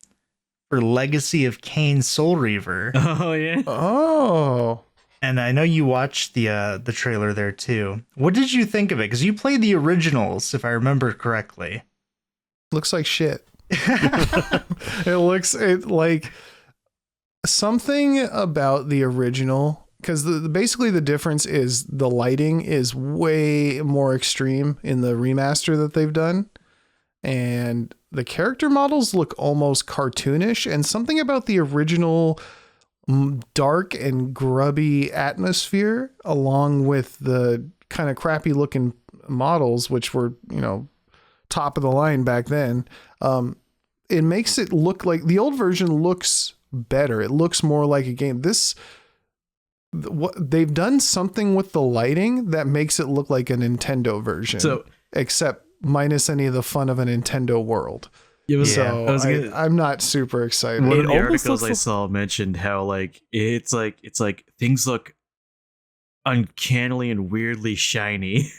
For Legacy of Kain Soul Reaver. Oh yeah. Oh. And I know you watched the trailer there too. What did you think of it? Because you played the originals, if I remember correctly. Looks like shit. It looks like something about the original, because basically the difference is the lighting is way more extreme in the remaster that they've done, and the character models look almost cartoonish, and something about the original dark and grubby atmosphere, along with the kind of crappy looking models, which were, top of the line back then. It makes it look like the old version looks better. It looks more like a game. They've done something with the lighting that makes it look like a Nintendo version. So, except minus any of the fun of a Nintendo world. I'm not super excited. One of the articles I saw mentioned how it's like things look uncannily and weirdly shiny.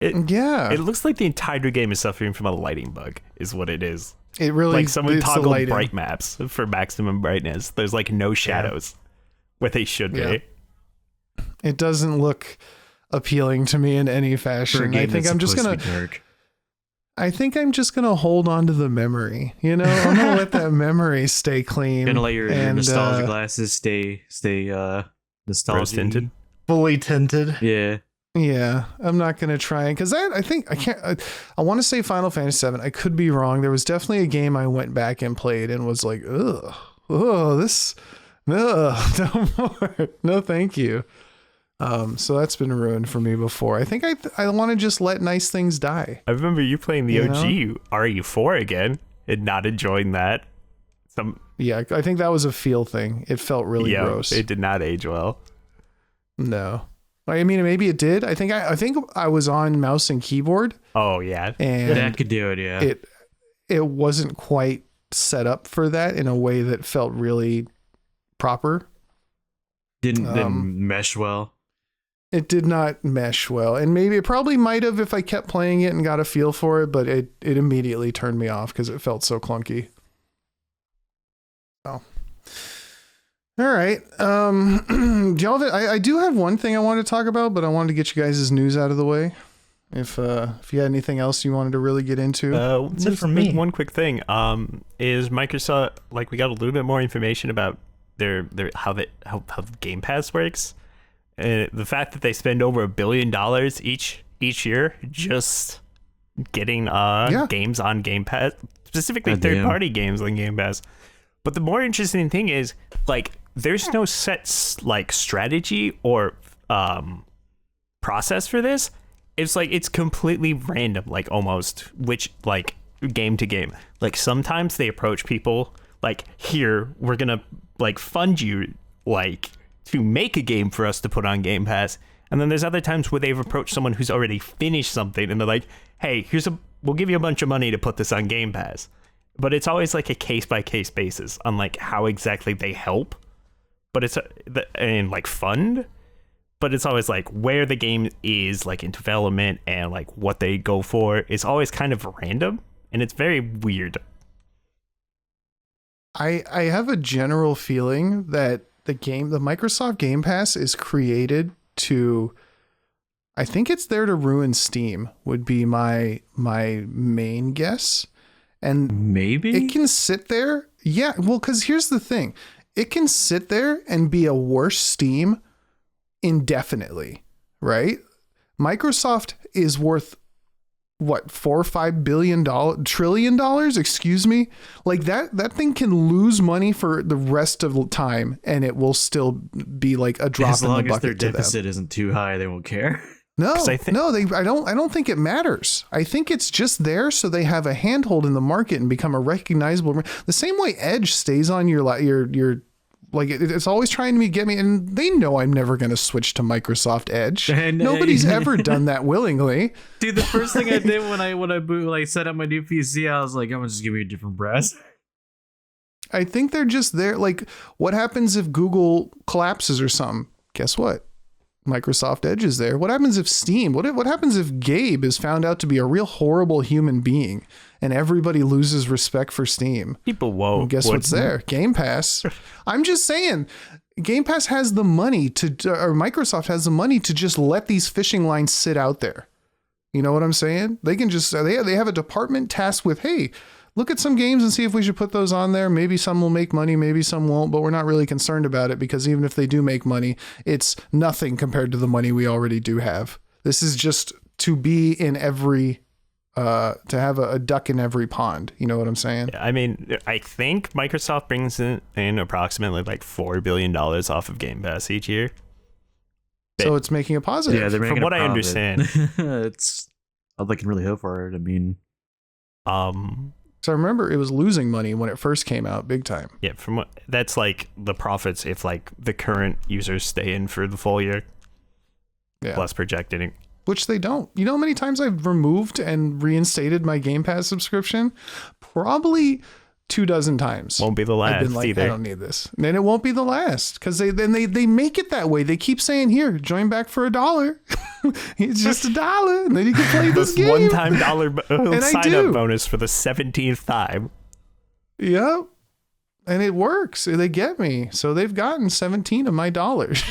It looks like the entire game is suffering from a lighting bug, is what it is. It really like someone toggled bright maps for maximum brightness. There's like no shadows where they should be. It doesn't look appealing to me in any fashion. I think I'm just gonna hold on to the memory. I'm gonna let that memory stay clean. Gonna let your nostalgia glasses stay nostalgia tinted, fully tinted. Yeah, I'm not gonna try it because I think I can't. I want to say Final Fantasy VII. I could be wrong. There was definitely a game I went back and played and was like, no more, no, thank you. So that's been ruined for me before. I think I want to just let nice things die. I remember you playing the OG RE4 again and not enjoying that. Yeah, I think that was a feel thing. It felt really gross. It did not age well. No. I mean, maybe it did. I think I was on mouse and keyboard. Oh yeah, and that could do it. Yeah, it wasn't quite set up for that in a way that felt really proper. Didn't mesh well. It did not mesh well, and maybe it probably might have if I kept playing it and got a feel for it. But it immediately turned me off because it felt so clunky. Oh. All right. Do y'all have, I do have one thing I wanted to talk about, but I wanted to get you guys' news out of the way. If you had anything else you wanted to really get into. That's it for me. One quick thing. Is Microsoft, we got a little bit more information about their how Game Pass works. The fact that they spend over $1 billion each year just getting games on Game Pass, specifically third-party games on Game Pass. But the more interesting thing is, there's no set strategy or process for this. It's completely random, almost, which game to game. Sometimes they approach people here, we're gonna fund you to make a game for us to put on Game Pass. And then there's other times where they've approached someone who's already finished something and they're like, hey, we'll give you a bunch of money to put this on Game Pass. But it's always a case by case basis on how exactly they help. But it's fund. But it's always where the game is in development and what they go for is always kind of random, and it's very weird. I have a general feeling that the Microsoft Game Pass is created to, I think it's there to ruin Steam would be my main guess. And maybe it can sit there. Yeah. Well, because here's the thing. It can sit there and be a worse Steam indefinitely, right? Microsoft is worth what, $4 or $5 trillion? Excuse me. Like that thing can lose money for the rest of the time, and it will still be like a drop as in the long bucket as their to them. deficit isn't too high, they won't care. No, I don't think it matters. I think it's just there so they have a handhold in the market and become a recognizable. The same way Edge stays on your like it's always trying to get me, and they know I'm never going to switch to Microsoft Edge. And, Nobody's ever done that willingly. Dude, the first thing I did when I set up my new PC, I was like, I'm gonna just give me a different browser. I think they're just there. Like, what happens if Google collapses or something? Guess what? Microsoft Edge is there. What happens if Steam? What happens if Gabe is found out to be a real horrible human being and everybody loses respect for Steam? People won't. And guess what's there? Game Pass. I'm just saying, Game Pass has the money or Microsoft has the money to just let these fishing lines sit out there. You know what I'm saying? They can just, they have a department tasked with, hey, look at some games and see if we should put those on there. Maybe some will make money, maybe some won't, but we're not really concerned about it because even if they do make money, it's nothing compared to the money we already do have. This is just to be in every, to have a duck in every pond. You know what I'm saying? I mean, I think Microsoft brings in approximately like $4 billion off of Game Pass each year. So it's making a positive. Yeah, they're making From what I profit. understand. It's all they can really hope for it. I mean, So I remember it was losing money when it first came out, big time. yeah, from what that's like the profits if like the current users stay in for the full year, Yeah. plus projecting. Which they don't. You know how many times I've removed and reinstated my Game Pass subscription? Probably 24 times. Won't be the I've last been like, either. I don't need this. And it won't be the last because they make it that way. They keep saying, here, join back for $1. It's just $1. And then you can play this game. One-time dollar I sign-up do. bonus for the 17th time. Yep. And it works. They get me. So they've gotten 17 of my dollars.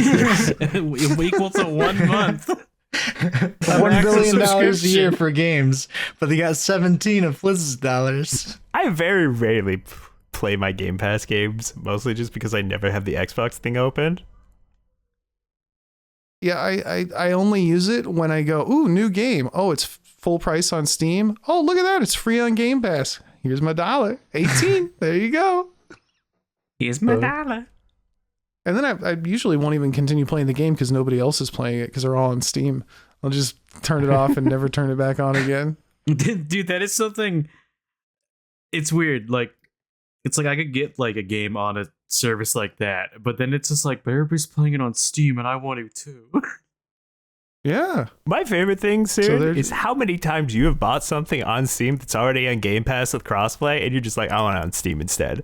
equal to 1 month. $1 billion a year for games, but they got 17 of Flizz's dollars. I very rarely play my Game Pass games, mostly just because I never have the Xbox thing open. Yeah, I only use it when I go, ooh, new game. Oh, it's full price on Steam. Oh, look at that. It's free on Game Pass. Here's my $1. 18. There you go. Here's my dollar. And then I usually won't even continue playing the game because nobody else is playing it because they're all on Steam. I'll just turn it off and never turn it back on again. Dude, that is something. It's weird. Like, it's like I could get like a game on a service like that, but then it's just like, but everybody's playing it on Steam and I want to too. Yeah. My favorite thing, So there's- is how many times you have bought something on Steam that's already on Game Pass with crossplay, and you're just like, I want it on Steam instead.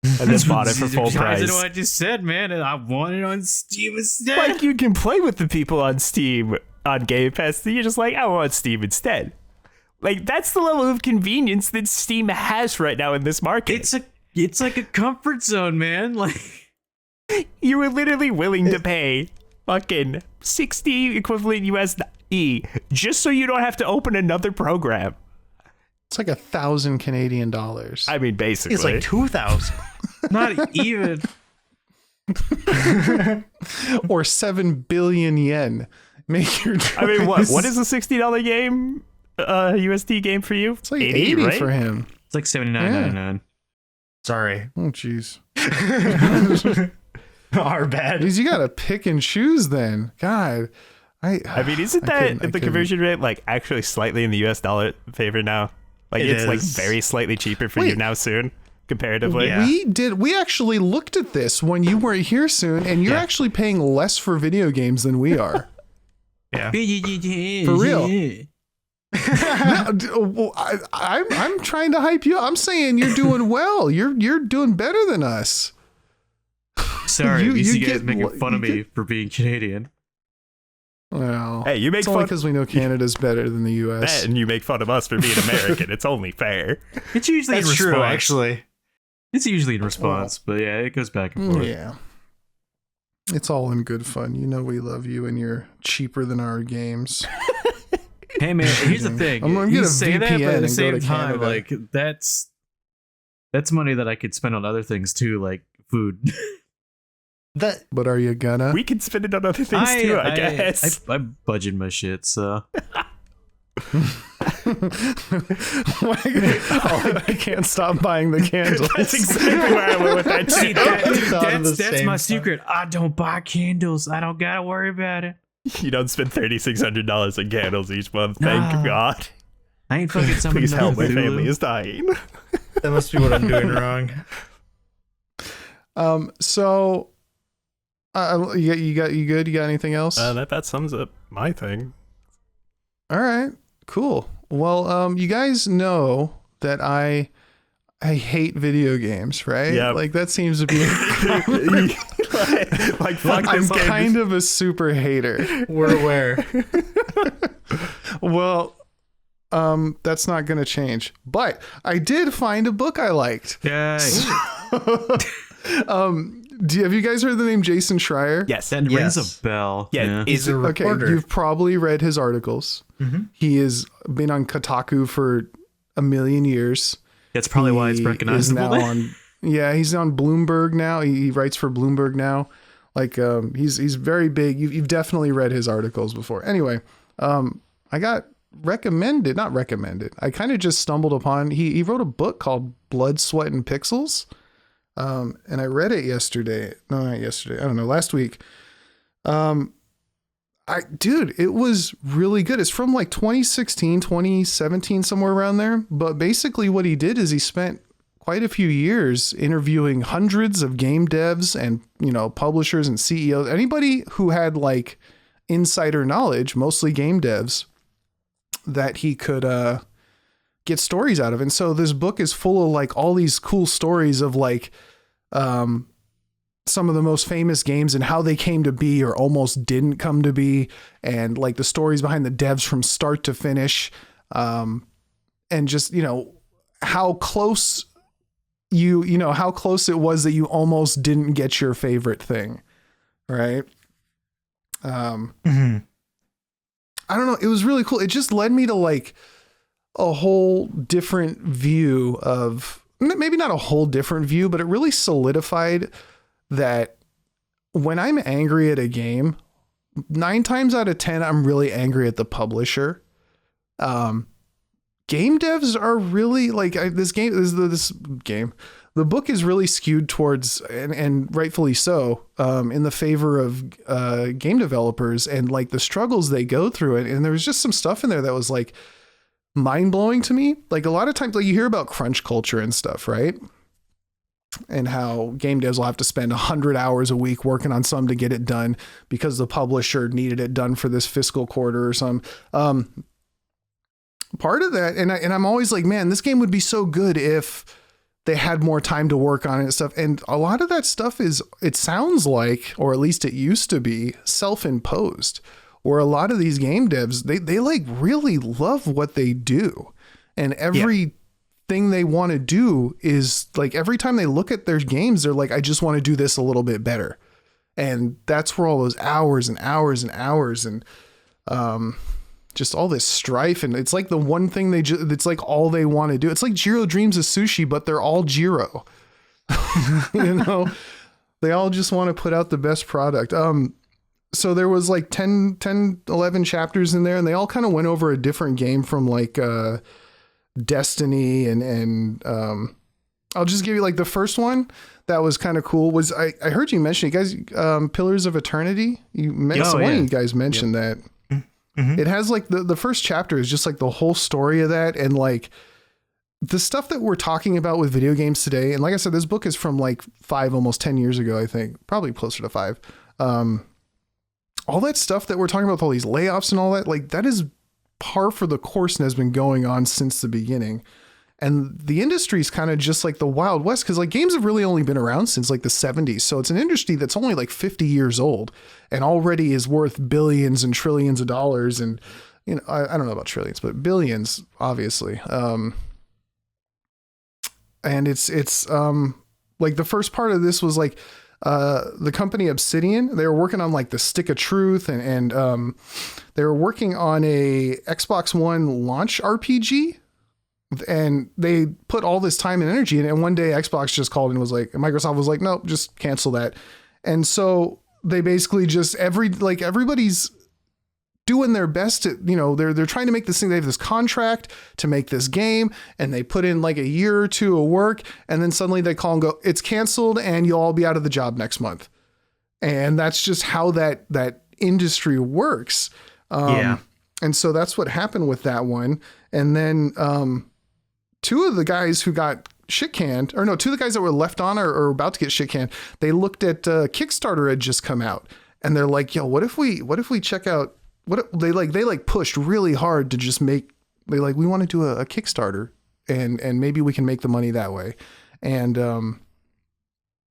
And then bought it for full Guys, I know price. what I just said, man, and I want it on Steam instead. Like, you can play with the people on Steam on Game Pass, so you're just like, I want Steam instead. Like, that's the level of convenience that Steam has right now in this market. It's like a comfort zone, man. Like, You were literally willing to pay fucking 60 equivalent USD just so you don't have to open another program. It's like 1,000 Canadian dollars. I mean, basically. It's like 2,000. not even. Or 7 billion yen. Make your choice. I mean, what is a $60 game, USD game for you? It's like 80 right? for him. It's like $79.99. Sorry. Oh, jeez. Our bad. Because you got to pick and choose then. God. I mean, isn't I that couldn't- the conversion rate like actually slightly in the US dollar favor now? Like It it's like is. very slightly cheaper for you Wait. now soon, comparatively. Yeah. We actually looked at this when you weren't here soon, and you're Yeah. actually paying less for video games than we are. Yeah. For real. I'm trying to hype you up. I'm saying you're doing well. You're doing better than us. Sorry, You- you you guys get- making fun of you me for being Canadian. Well, Hey, you make it's only fun because we know Canada's better than the U.S. and you make fun of us for being American. It's only fair. It's usually That's in true, response. actually. It's usually in response, but yeah, it goes back and forth. Yeah. It's all in good fun. You know we love you, and you're cheaper than our games. Hey man, here's the thing. I'm gonna You get a say that, but VPN at the and go same to time, Canada. like that's money that I could spend on other things too, like food. But are you gonna? We can spend it on other things too, I guess. I budget my shit, so. I can't stop buying the candles. That's exactly where I went with that. See, that's same my time. secret. I don't buy candles. I don't gotta worry about it. You don't spend $3,600 on candles each month. Thank God. I ain't fucking someone. Please help. My family is dying. That must be what I'm doing wrong. So, you good? You got anything else? That sums up my thing. All right, cool. Well, you guys know that I hate video games, right? Yeah. Like that seems to be. Like fuck I'm this game. kind of a super hater. We're aware. Well, that's not going to change. But I did find a book I liked. Yay. Have you guys heard the name Jason Schreier? Yes. That Yes. rings a bell. Yeah, He's a Okay, reporter. you've probably read his articles. Mm-hmm. He has been on Kotaku for a million years. That's probably why it's He recognizable. Is now on, yeah, he's on Bloomberg now. He writes for Bloomberg now. Like, he's very big. You've definitely read his articles before. Anyway, I got not recommended. I kind of just stumbled upon. He wrote a book called Blood, Sweat, and Pixels. And I read it yesterday. No, not yesterday. I don't know. Last week. It was really good. It's from like 2016, 2017, somewhere around there. But basically what he did is he spent quite a few years interviewing hundreds of game devs and, publishers and CEOs, anybody who had like insider knowledge, mostly game devs, that he could, get stories out of. And so this book is full of like all these cool stories of like, some of the most famous games and how they came to be or almost didn't come to be, and like the stories behind the devs from start to finish, and just how close how close it was that you almost didn't get your favorite thing, right? Mm-hmm. I don't know, it was really cool. It just led me to like a whole different view of, maybe not a whole different view, but it really solidified that when I'm angry at a game, 9 times out of 10, I'm really angry at the publisher. Game devs are really like this game. The book is really skewed towards, and rightfully so, in the favor of game developers and like the struggles they go through it. And there was just some stuff in there that was like mind blowing to me. Like a lot of times, like you hear about crunch culture and stuff, right? And how game devs will have to spend 100 hours a week working on something to get it done because the publisher needed it done for this fiscal quarter or something. Part of that, and I'm always like, man, this game would be so good if they had more time to work on it and stuff. And a lot of that stuff is, it sounds like, or at least it used to be, self-imposed, where a lot of these game devs, they like really love what they do. And everything they want to do is like, every time they look at their games, they're like, I just want to do this a little bit better. And that's where all those hours and hours and hours and, just all this strife, and it's like the one thing it's like all they want to do. It's like Jiro dreams of sushi, but they're all Jiro. They all just want to put out the best product. So there was like 10, 11 chapters in there, and they all kind of went over a different game from like Destiny and I'll just give you like the first one that was kind of cool was I heard you mention, you guys, Pillars of Eternity. One of you guys mentioned that. Mm-hmm. It has like the first chapter is just like the whole story of that, and like the stuff that we're talking about with video games today. And like I said, this book is from like 5, almost 10 years ago, I think, probably closer to 5. All that stuff that we're talking about, with all these layoffs and all that, like that is par for the course and has been going on since the beginning. And the industry is kind of just like the Wild West, because like games have really only been around since like the 70s. So it's an industry that's only like 50 years old and already is worth billions and trillions of dollars. And, I don't know about trillions, but billions, obviously. And it's like the first part of this was like the company Obsidian. They were working on like the Stick of Truth and they were working on a Xbox One launch RPG. And they put all this time and energy in it. And one day Xbox just called and was like, Microsoft was like, nope, just cancel that. And so they basically just everybody's doing their best to, they're trying to make this thing. They have this contract to make this game, and they put in like a year or two of work, and then suddenly they call and go, it's canceled and you'll all be out of the job next month. And that's just how that industry works. And so that's what happened with that one. And then two of the guys who got shit canned, or no, two of the guys that were left on or about to get shit canned, they looked at Kickstarter had just come out, and they're like, yo, what if we check out what they pushed really hard to just make, we want to do a Kickstarter and maybe we can make the money that way. And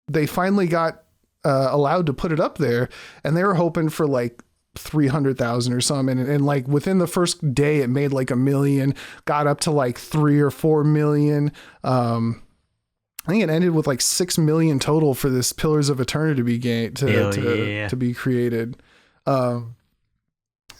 they finally got allowed to put it up there, and they were hoping for like 300,000 or something. And like within the first day it made like $1 million, got up to like 3 or 4 million. I think it ended with like 6 million total for this Pillars of Eternity to be created.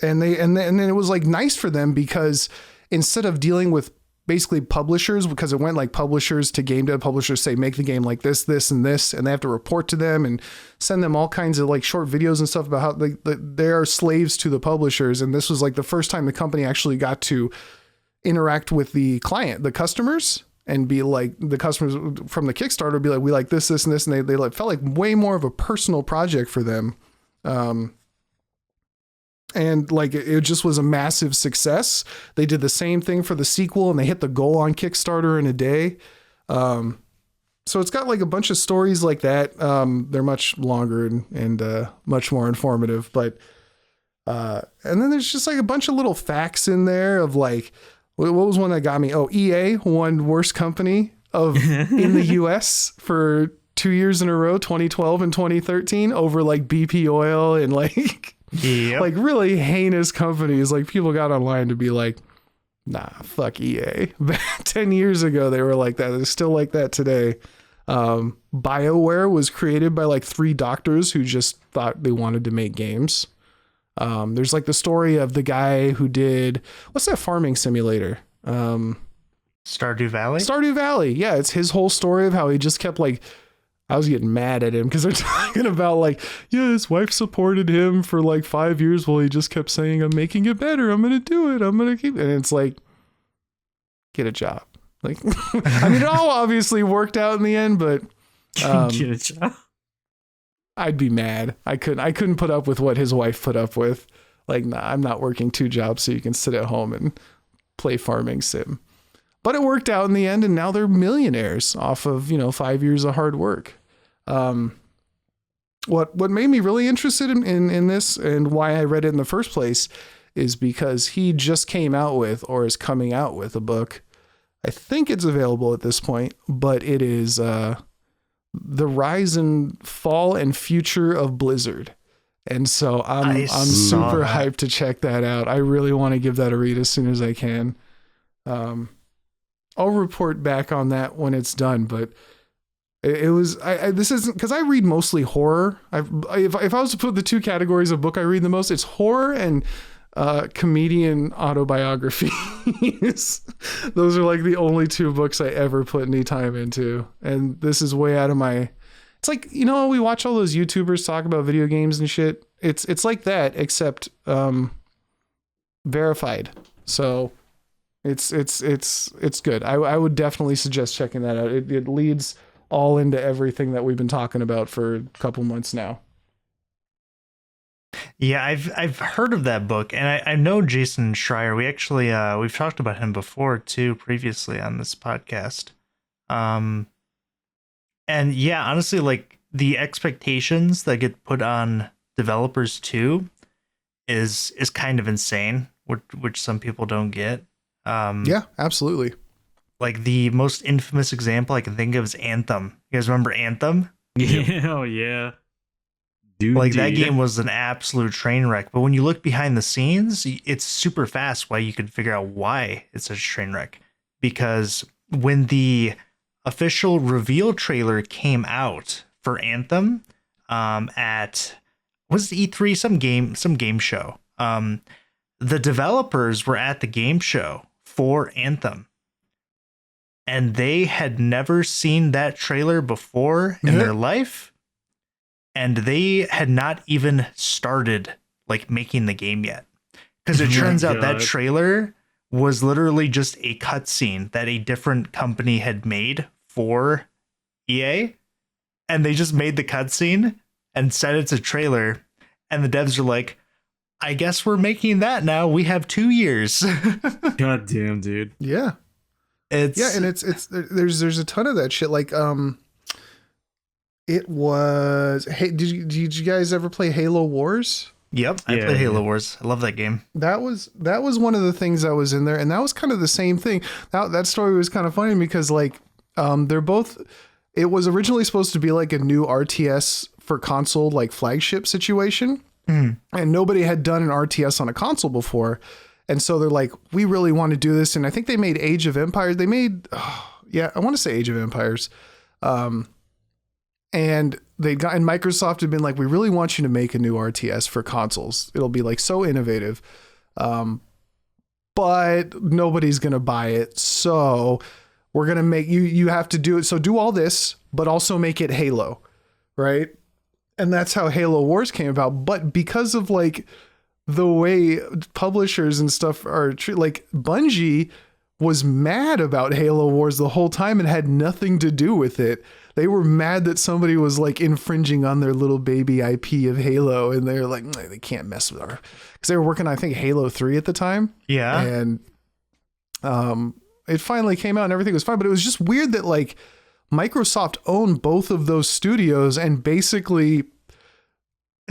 And then it was like nice for them, because instead of dealing with basically publishers, because it went like publishers to game dev, publishers say, make the game like this, and this, and they have to report to them and send them all kinds of like short videos and stuff about how they are slaves to the publishers. And this was like the first time the company actually got to interact with the client, the customers, and be like, the customers from the Kickstarter be like, we like this, and this, and they like felt like way more of a personal project for them. And like, it just was a massive success. They did the same thing for the sequel, and they hit the goal on Kickstarter in a day. So it's got like a bunch of stories like that. They're much longer and much more informative, but, and then there's just like a bunch of little facts in there of like, what was one that got me? Oh, EA won worst company in the US for 2 years in a row, 2012 and 2013, over like BP Oil and like, like really heinous companies. Like people got online to be like, nah, fuck EA. 10 years ago, they were like that. They're still like that today. BioWare was created by like 3 doctors who just thought they wanted to make games. There's like the story of the guy who did, what's that farming simulator? Stardew Valley? Stardew Valley. Yeah, it's his whole story of how he just kept like, I was getting mad at him because they're talking about like, yeah, his wife supported him for like 5 years while he just kept saying, I'm making it better. I'm going to do it. I'm going to keep. And it's like, get a job. Like, I mean, it all obviously worked out in the end, but Get a job. I'd be mad. I couldn't put up with what his wife put up with. Like, nah, I'm not working 2 jobs so you can sit at home and play farming sim. But it worked out in the end, and now they're millionaires off of, 5 years of hard work. What made me really interested in this, and why I read it in the first place, is because he just came out with, or is coming out with, a book. I think it's available at this point, but it is The Rise and Fall and Future of Blizzard. And so I'm super hyped to check that out. I really want to give that a read as soon as I can. I'll report back on that when it's done, but it was, this isn't, because I read mostly horror. If I was to put the 2 categories of book I read the most, it's horror and comedian autobiographies. Those are like the only 2 books I ever put any time into. And this is way out of my, it's like, we watch all those YouTubers talk about video games and shit. It's like that, except verified. So it's good. I would definitely suggest checking that out. It leads all into everything that we've been talking about for a couple months now. Yeah, I've heard of that book, and I know Jason Schreier. We actually we've talked about him before too, previously on this podcast. And yeah, honestly, like the expectations that get put on developers too is kind of insane, which some people don't get. Yeah, absolutely. Like the most infamous example I can think of is Anthem. You guys remember Anthem? Yeah, oh yeah. Dude, like that game was an absolute train wreck. But when you look behind the scenes, it's super fast why you can figure out why it's such a train wreck. Because when the official reveal trailer came out for Anthem at, was it E3? Some game show. The developers were at the game show for Anthem, and they had never seen that trailer before in their life. and they had not even started like making the game yet. Because it turns out that trailer was literally just a cutscene that a different company had made for EA. And they just made the cutscene and said it's a trailer. And the devs are like, I guess we're making that now. We have 2 years. God damn, dude. Yeah. And there's a ton of that shit. Like, it was, hey, did you guys ever play Halo Wars? Yep, I played Halo Wars. I love that game. That was one of the things that was in there, and that was kind of the same thing. That story was kind of funny because like they're both. It was originally supposed to be like a new RTS for console, like flagship situation, and nobody had done an RTS on a console before, and so they're like, we really want to do this, and I think they made Age of Empires. They made, I want to say Age of Empires, and Microsoft had been like, we really want you to make a new RTS for consoles. It'll be like so innovative. But nobody's going to buy it. So we're going to make you have to do it. So do all this, but also make it Halo. Right. And that's how Halo Wars came about. But because of like the way publishers and stuff are treated, like Bungie was mad about Halo Wars the whole time and had nothing to do with it. They were mad that somebody was like infringing on their little baby IP of Halo, and they're like, they can't mess with our, because they were working on, I think, Halo 3 at the time. Yeah. And it finally came out and everything was fine, but it was just weird that like Microsoft owned both of those studios and basically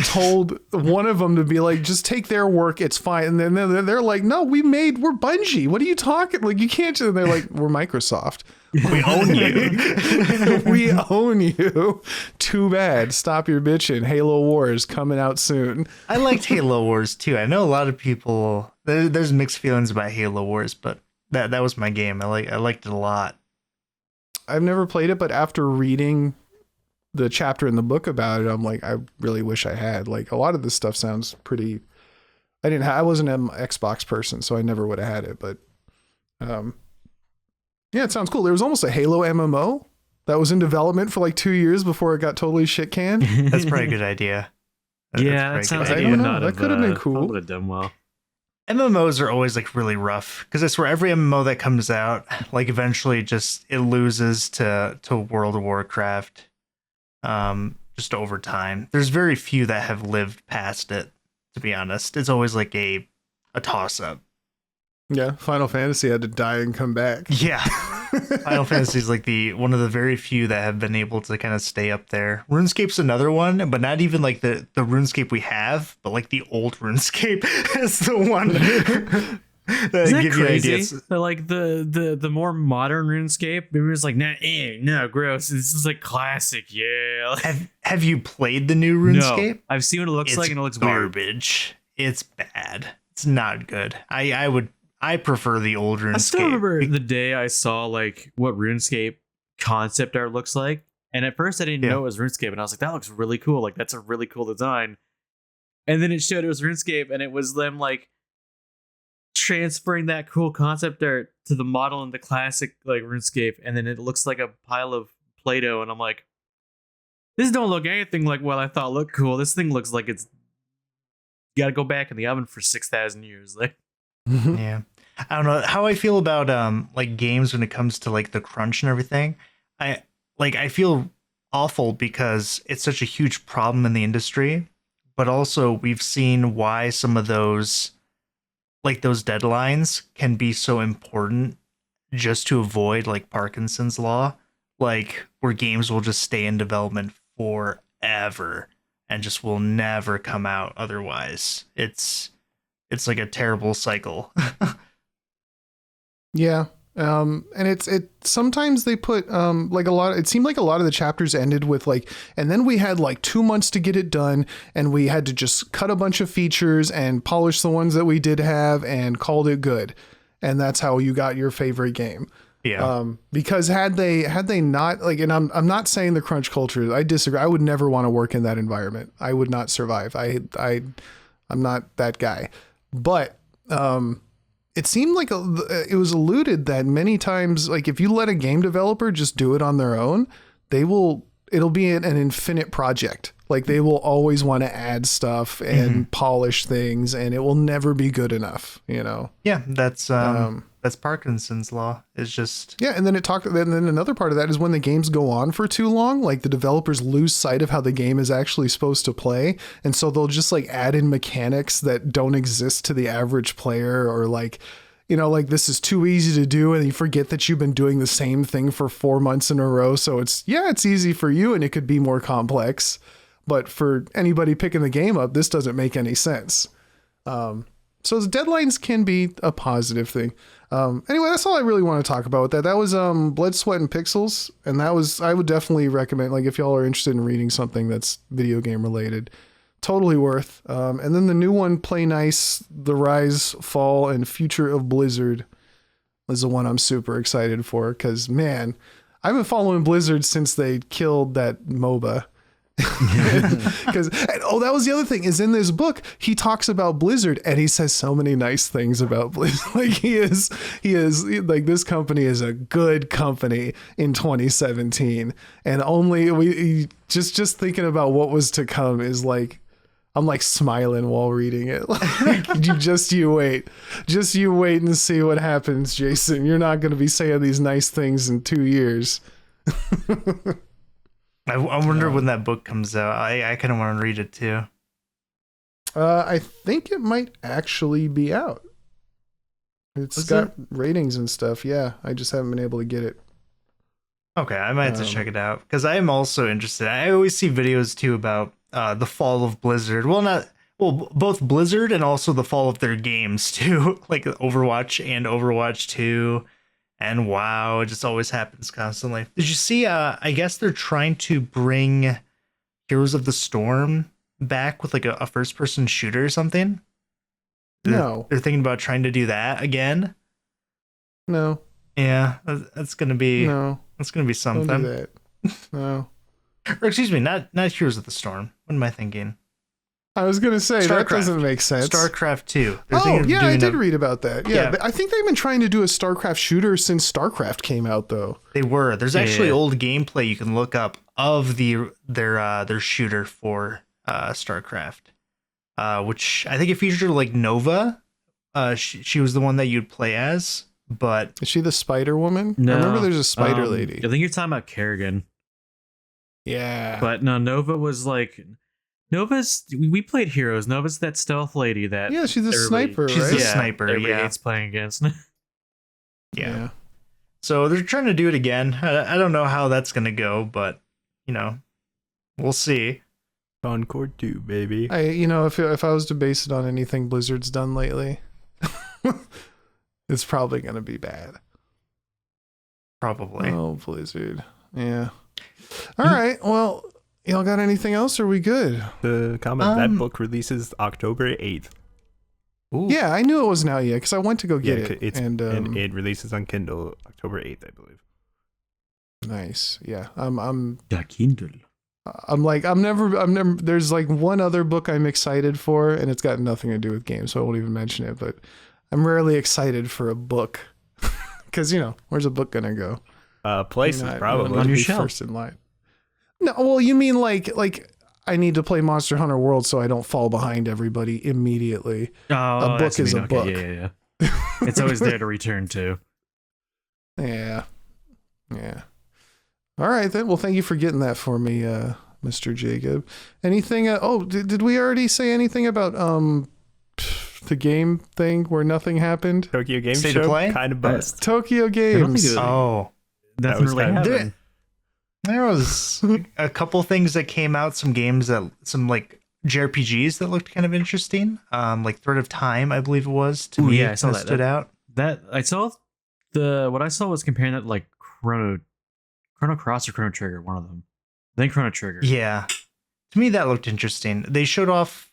told one of them to be like, just take their work, it's fine. And then they're like, no, we're Bungie. What are you talking? Like, you can't. And they're like, we're Microsoft. We own you. We own you. Too bad. Stop your bitching. Halo Wars coming out soon. I liked Halo Wars too. I know a lot of people, there's mixed feelings about Halo Wars, but that was my game. I liked it a lot. I've never played it, but after reading the chapter in the book about it, I'm like, I really wish I had. Like, a lot of this stuff sounds pretty. I wasn't an Xbox person, so I never would have had it. But yeah, it sounds cool. There was almost a Halo MMO that was in development for like 2 years before it got totally shit canned. That's probably a good idea. That sounds like I don't know. That could have been cool. Would have done well. MMOs are always like really rough because I swear every MMO that comes out, like eventually just it loses to World of Warcraft. Just over time. There's very few that have lived past it, to be honest. It's always like a toss-up. Yeah, Final Fantasy had to die and come back. Yeah. Final Fantasy is like one of the very few that have been able to kind of stay up there. RuneScape's another one, but not even like the RuneScape we have, but like the old RuneScape is the one Isn't that crazy? Like the more modern RuneScape, everyone's like, no, gross. This is like classic, yeah. Have you played the new RuneScape? No, I've seen what it looks like, and it looks garbage. Weird. It's bad. It's not good. I prefer the old RuneScape. I still remember the day I saw like what RuneScape concept art looks like, and at first I didn't know it was RuneScape, and I was like, that looks really cool. Like, that's a really cool design. And then it showed it was RuneScape, and it was them like transferring that cool concept art to the model in the classic like RuneScape, and then it looks like a pile of Play-Doh, and I'm like, this don't look anything like what I thought looked cool. This thing looks like it's got to go back in the oven for 6,000 years. Like, yeah, I don't know how I feel about like games when it comes to like the crunch and everything. I feel awful because it's such a huge problem in the industry, but also we've seen why some of those deadlines can be so important just to avoid like Parkinson's law, like where games will just stay in development forever and just will never come out otherwise. It's like a terrible cycle. Yeah. And it sometimes they put like it seemed like a lot of the chapters ended with like, and then we had like 2 months to get it done, and we had to just cut a bunch of features and polish the ones that we did have and called it good. And that's how you got your favorite game. Yeah. Because had they not, like, and I'm not saying the crunch culture, I disagree. I would never want to work in that environment. I would not survive. I'm not that guy. But it seemed like it was alluded that many times, like if you let a game developer just do it on their own, it'll be an infinite project. Like they will always want to add stuff and polish things, and it will never be good enough, you know? Yeah, that's Parkinson's law. It's just Yeah, and then then another part of that is when the games go on for too long, like the developers lose sight of how the game is actually supposed to play, and so they'll just like add in mechanics that don't exist to the average player, or like, you know, like this is too easy to do, and you forget that you've been doing the same thing for 4 months in a row. So it's easy for you, and it could be more complex, but for anybody picking the game up, this doesn't make any sense. So the deadlines can be a positive thing. Anyway, that's all I really want to talk about with that. That was Blood, Sweat, and Pixels, and I would definitely recommend, like, if y'all are interested in reading something that's video game related, totally worth. And then the new one, Play Nice, The Rise, Fall, and Future of Blizzard, is the one I'm super excited for, because, man, I've been following Blizzard since they killed that MOBA. Because that was the other thing, is in this book he talks about Blizzard and he says so many nice things about Blizzard. Like he is like, this company is a good company in 2017, and only just thinking about what was to come is like, I'm like smiling while reading it. Like, you wait and see what happens, Jason. You're not going to be saying these nice things in 2 years. I wonder when that book comes out. I kind of want to read it too. I think it might actually be out. It's got ratings and stuff. Yeah, I just haven't been able to get it. Okay, I might have to check it out, because I am also interested. I always see videos too about the fall of Blizzard. Both Blizzard and also the fall of their games too, like Overwatch and Overwatch 2. And WoW, it just always happens constantly. Did you see, I guess they're trying to bring Heroes of the Storm back with like a first-person shooter or something? No. They're thinking about trying to do that again? No. Yeah, that's going to be... No. That's going to be something. Don't do that. No. Or excuse me, not Heroes of the Storm. What am I thinking? I was going to say, that doesn't make sense. StarCraft 2. I did read about that. Yeah, I think they've been trying to do a StarCraft shooter since StarCraft came out, though. They were. There's actually old gameplay you can look up of their shooter for StarCraft, which I think it featured like Nova. She was the one that you'd play as, but... Is she the Spider Woman? No. I remember there's a Spider Lady. I think you're talking about Kerrigan. Yeah. But no, Nova was like... we played Heroes. Nova's that stealth lady that... Yeah, she's a sniper, right? She's a sniper, everybody hates playing against. Yeah. So they're trying to do it again. I don't know how that's going to go, but, you know, we'll see. Concord 2, baby. If I was to base it on anything Blizzard's done lately, it's probably going to be bad. Probably. Oh, Blizzard. Yeah. All right. Well... Y'all got anything else, or are we good? The comment, that book releases October 8th. Ooh. Yeah, I knew it wasn't out yet because I went to go get it. And it releases on Kindle October 8th, I believe. Nice. Yeah. I'm Kindle. I'm never there's like one other book I'm excited for, and it's got nothing to do with games, so I won't even mention it, but I'm rarely excited for a book. Because, where's a book gonna go? Places, probably. On your shelf. First in line. No, well, you mean like I need to play Monster Hunter World so I don't fall behind everybody immediately. Oh, a book is a book. Yeah. It's always there to return to. Yeah. All right, then. Well, thank you for getting that for me, Mr. Jacob. Anything? Did we already say anything about the game thing where nothing happened? Tokyo Game State Show? of Play? Kind of bust. Tokyo Games. Oh. Nothing really happened. There was a couple things that came out, some games some like JRPGs that looked kind of interesting. Like Thread of Time, I believe it was. To me, I saw that stood out. That I saw what I saw was comparing that to like Chrono Cross or Chrono Trigger, one of them. I think Chrono Trigger. Yeah. To me, that looked interesting. They showed off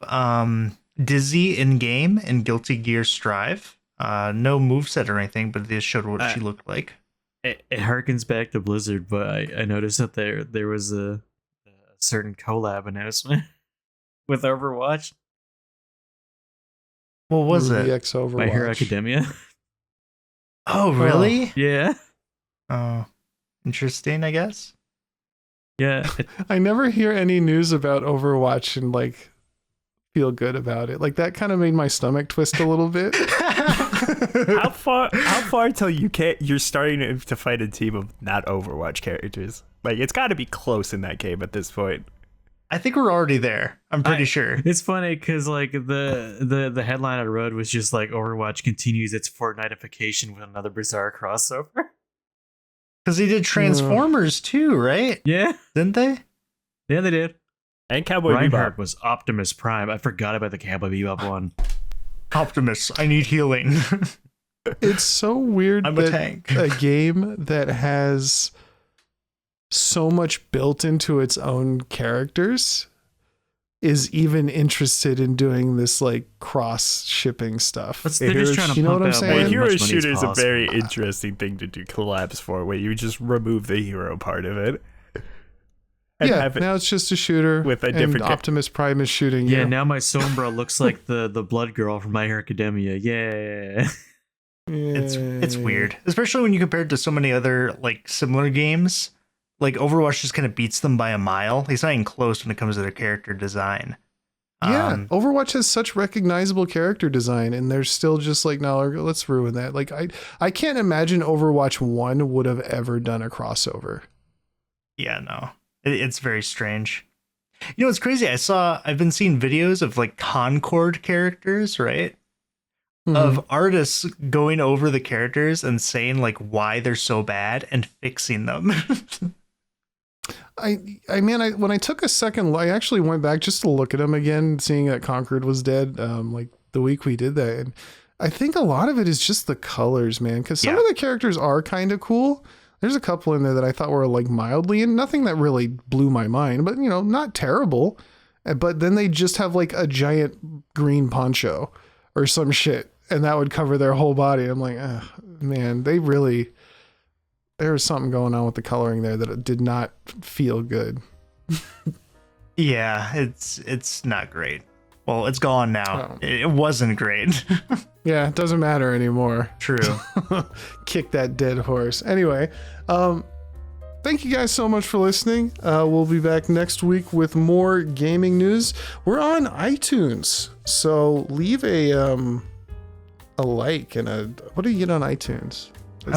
Dizzy in game and Guilty Gear Strive. No moveset or anything, but they showed what she looked like. It harkens back to Blizzard, but I noticed that there was a certain collab announcement with Overwatch. What was Ruby it? X Overwatch. My Hero Academia. Oh, really? Yeah. Oh, interesting, I guess. Yeah. I never hear any news about Overwatch and like feel good about it. Like that kind of made my stomach twist a little bit. How far till you're starting to fight a team of not Overwatch characters? Like it's got to be close in that game at this point. I think we're already there. I'm pretty sure. It's funny because like the headline I wrote was just like Overwatch continues its Fortnite-ification with another bizarre crossover. Because they did Transformers too, right? Yeah. Didn't they? Yeah, they did. And Cowboy Reinhardt Bebop. was Optimus Prime. I forgot about the Cowboy Bebop one. Optimus, I need healing. It's so weird I'm a that tank. a game that has so much built into its own characters is even interested in doing this like cross shipping stuff. They're just trying to you know pump what I'm out saying? as Hero much money as shooter is a possible. very interesting thing to do collabs for, where you just remove the hero part of it. And Yeah, have it now it's just a shooter with a and different Optimus Prime is shooting Yeah, you. now my Sombra looks like the blood girl from My Hero Academia. Yeah. It's weird, especially when you compare it to so many other like similar games. Like Overwatch just kind of beats them by a mile. It's not even close when it comes to their character design. Yeah, Overwatch has such recognizable character design, and they're still just like, no, let's ruin that. Like, I can't imagine Overwatch 1 would have ever done a crossover. Yeah, no, it's very strange. You know, it's crazy. I've been seeing videos of like Concord characters, right? Of artists going over the characters and saying like why they're so bad and fixing them. When I took a second, I actually went back just to look at him again, seeing that Concord was dead. Like the week we did that, and I think a lot of it is just the colors, man. Because some of the characters are kind of cool. There's a couple in there that I thought were like mildly, and nothing that really blew my mind, but you know, not terrible. But then they just have like a giant green poncho or some shit, and that would cover their whole body. I'm like, man, there was something going on with the coloring there that it did not feel good. Yeah, it's not great. Well, it's gone now. It wasn't great. Yeah, it doesn't matter anymore. True. Kick that dead horse. Anyway, thank you guys so much for listening. We'll be back next week with more gaming news. We're on iTunes, so leave a like and what do you get on iTunes?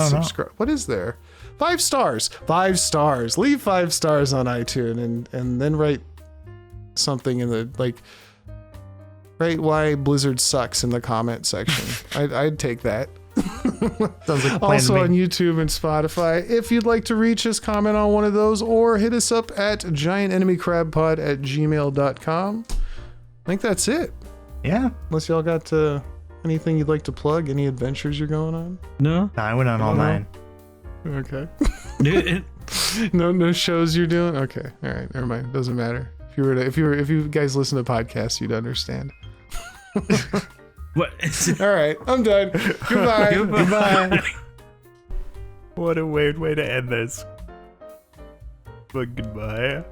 Subscribe. What is there? 5 stars. 5 stars. Leave 5 stars on iTunes and then write something in the like. Write why Blizzard sucks in the comment section. I'd take that. Sounds like a plan Also to on me. YouTube and Spotify. If you'd like to reach us, comment on one of those or hit us up at giantenemycrabpod@gmail.com. I think that's it. Yeah. Unless y'all got anything you'd like to plug, any adventures you're going on? No. Nah, I went on all No. 9. Okay. No shows you're doing? Okay. All right. Never mind. Doesn't matter. If you guys listen to podcasts, you'd understand. What? All right. I'm done. Goodbye. Goodbye. What a weird way to end this. But goodbye.